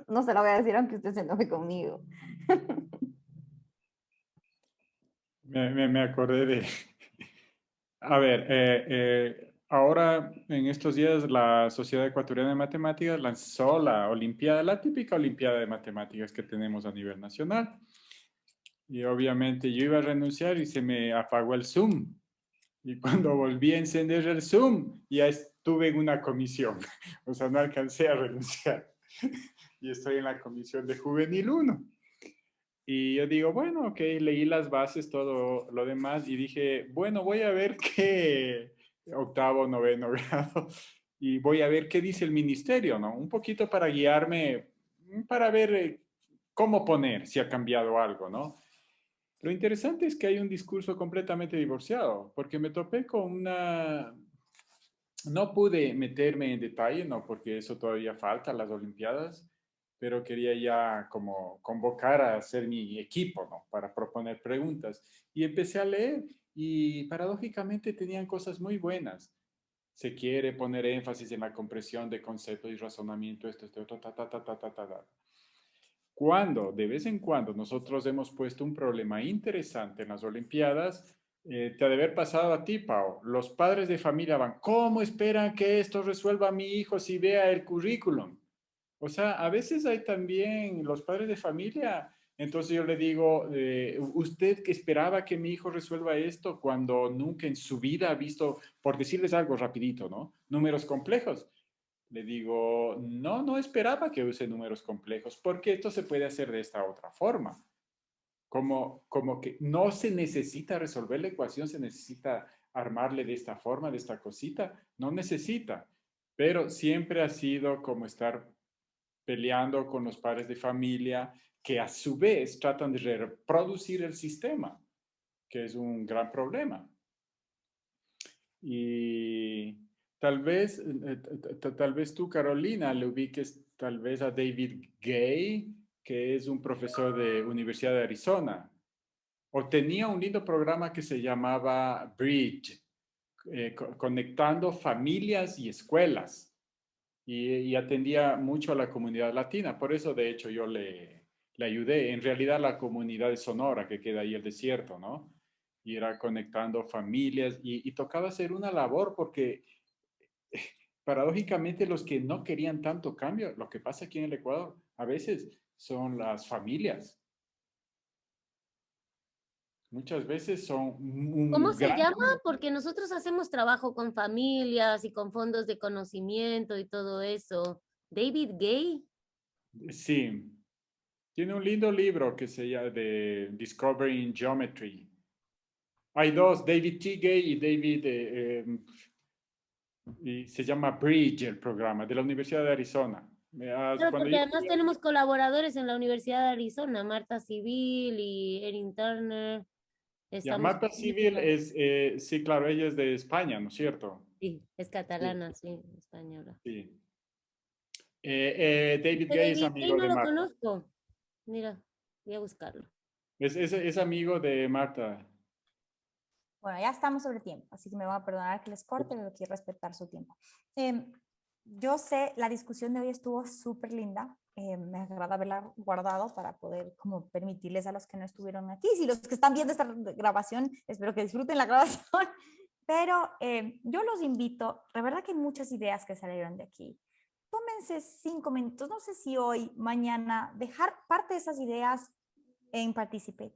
no se lo voy a decir aunque usted se enoje conmigo. Me acordé de... A ver, ahora, en estos días, la Sociedad Ecuatoriana de Matemáticas lanzó la Olimpiada, la típica Olimpiada de Matemáticas que tenemos a nivel nacional. Y obviamente yo iba a renunciar y se me apagó el Zoom. Y cuando volví a encender el Zoom, ya estuve en una comisión. O sea, no alcancé a renunciar. Y estoy en la comisión de Juvenil 1. Y yo digo, bueno, ok, leí las bases, todo lo demás, y dije, bueno, voy a ver qué octavo, noveno grado, y voy a ver qué dice el ministerio, ¿no? Un poquito para guiarme, para ver cómo poner, si ha cambiado algo, ¿no? Lo interesante es que hay un discurso completamente divorciado, porque me topé con una... No pude meterme en detalle, ¿no? Porque eso todavía falta, las Olimpiadas, pero quería ya como convocar a hacer mi equipo, ¿no? Para proponer preguntas. Y empecé a leer y paradójicamente tenían cosas muy buenas. Se quiere poner énfasis en la compresión de conceptos y razonamiento, esto, otro, ta, ta, ta, ta, ta, ta, ta. Cuando de vez en cuando nosotros hemos puesto un problema interesante en las Olimpiadas, te ha de haber pasado a ti, Pau. Los padres de familia van, ¿cómo esperan que esto resuelva a mi hijo si vea el currículum? O sea, a veces hay también los padres de familia. Entonces yo le digo, ¿usted que esperaba que mi hijo resuelva esto cuando nunca en su vida ha visto, por decirles algo rapidito, ¿no? Números complejos. Le digo, no, no esperaba que use números complejos, porque esto se puede hacer de esta otra forma. Como que no se necesita resolver la ecuación, se necesita armarle de esta forma, de esta cosita. No necesita, pero siempre ha sido como estar peleando con los padres de familia que a su vez tratan de reproducir el sistema, que es un gran problema. Y tal vez tú, Carolina, le ubiques tal vez a David Gay, que es un profesor de Universidad de Arizona. O tenía un lindo programa que se llamaba Bridge, conectando familias y escuelas. Y atendía mucho a la comunidad latina. Por eso, de hecho, yo le ayudé. En realidad, la comunidad de Sonora, que queda ahí el desierto, ¿no? Y era conectando familias y tocaba hacer una labor porque paradójicamente los que no querían tanto cambio, lo que pasa aquí en el Ecuador, a veces son las familias. Muchas veces son ¿Cómo un se gran... llama? Porque nosotros hacemos trabajo con familias y con fondos de conocimiento y todo eso. David Gay. Sí, tiene un lindo libro que se llama de Discovering Geometry. Hay dos, David T. Gay y David, y se llama Bridge el programa, de la Universidad de Arizona. Claro, Cuando porque yo además tenemos colaboradores en la Universidad de Arizona, Marta Civil y Erin Turner. ya, Estamos Marta con Civil ellos. es, sí, claro, ella es de España, ¿no es cierto? Sí, es Sí, catalana, sí, española. sí. David Este Gay es David Gay amigo no de lo Marta. conozco. Mira, voy a buscarlo. Es amigo de Marta. Bueno, ya estamos sobre tiempo, así que me van a perdonar que les corte, pero quiero respetar su tiempo. Yo sé, la discusión de hoy estuvo súper linda. Me agrada haberla guardado para poder como permitirles a los que no estuvieron aquí. Si los que están viendo esta grabación, espero que disfruten la grabación. Pero yo los invito, la verdad que hay muchas ideas que salieron de aquí. Tómense 5 minutos, no sé si hoy, mañana, dejar parte de esas ideas en Participate.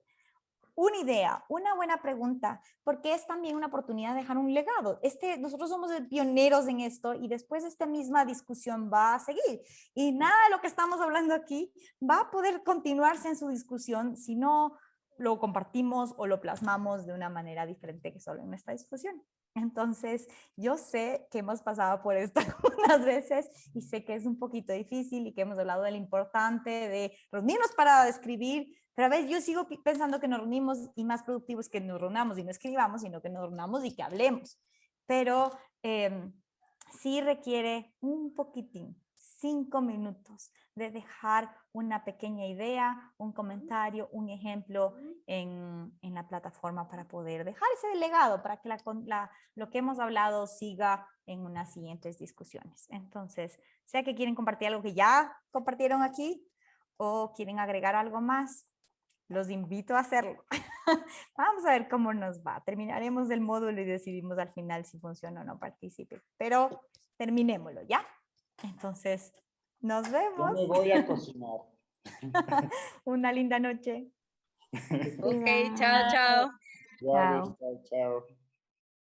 Una idea, una buena pregunta, porque es también una oportunidad de dejar un legado. Nosotros somos pioneros en esto y después esta misma discusión va a seguir. Y nada de lo que estamos hablando aquí va a poder continuarse en su discusión si no lo compartimos o lo plasmamos de una manera diferente que solo en nuestra discusión. Entonces, yo sé que hemos pasado por esto algunas veces y sé que es un poquito difícil y que hemos hablado de lo importante de reunirnos para escribir, pero a veces yo sigo pensando que nos reunimos y más productivos que nos reunamos y no escribamos, sino que nos reunamos y que hablemos. Pero sí requiere un poquitín, 5 minutos de dejar una pequeña idea, un comentario, un ejemplo en la plataforma para poder dejar ese legado, para que lo que hemos hablado siga en unas siguientes discusiones. Entonces, sea que quieren compartir algo que ya compartieron aquí o quieren agregar algo más, Los invito a hacerlo. Vamos a ver cómo nos va. Terminaremos el módulo y decidimos al final si funciona o no participe. Pero terminémoslo, ¿ya? Entonces, nos Yo vemos. me voy a cocinar. Una linda noche. Ok, chao, chao. Igual, chao, chao.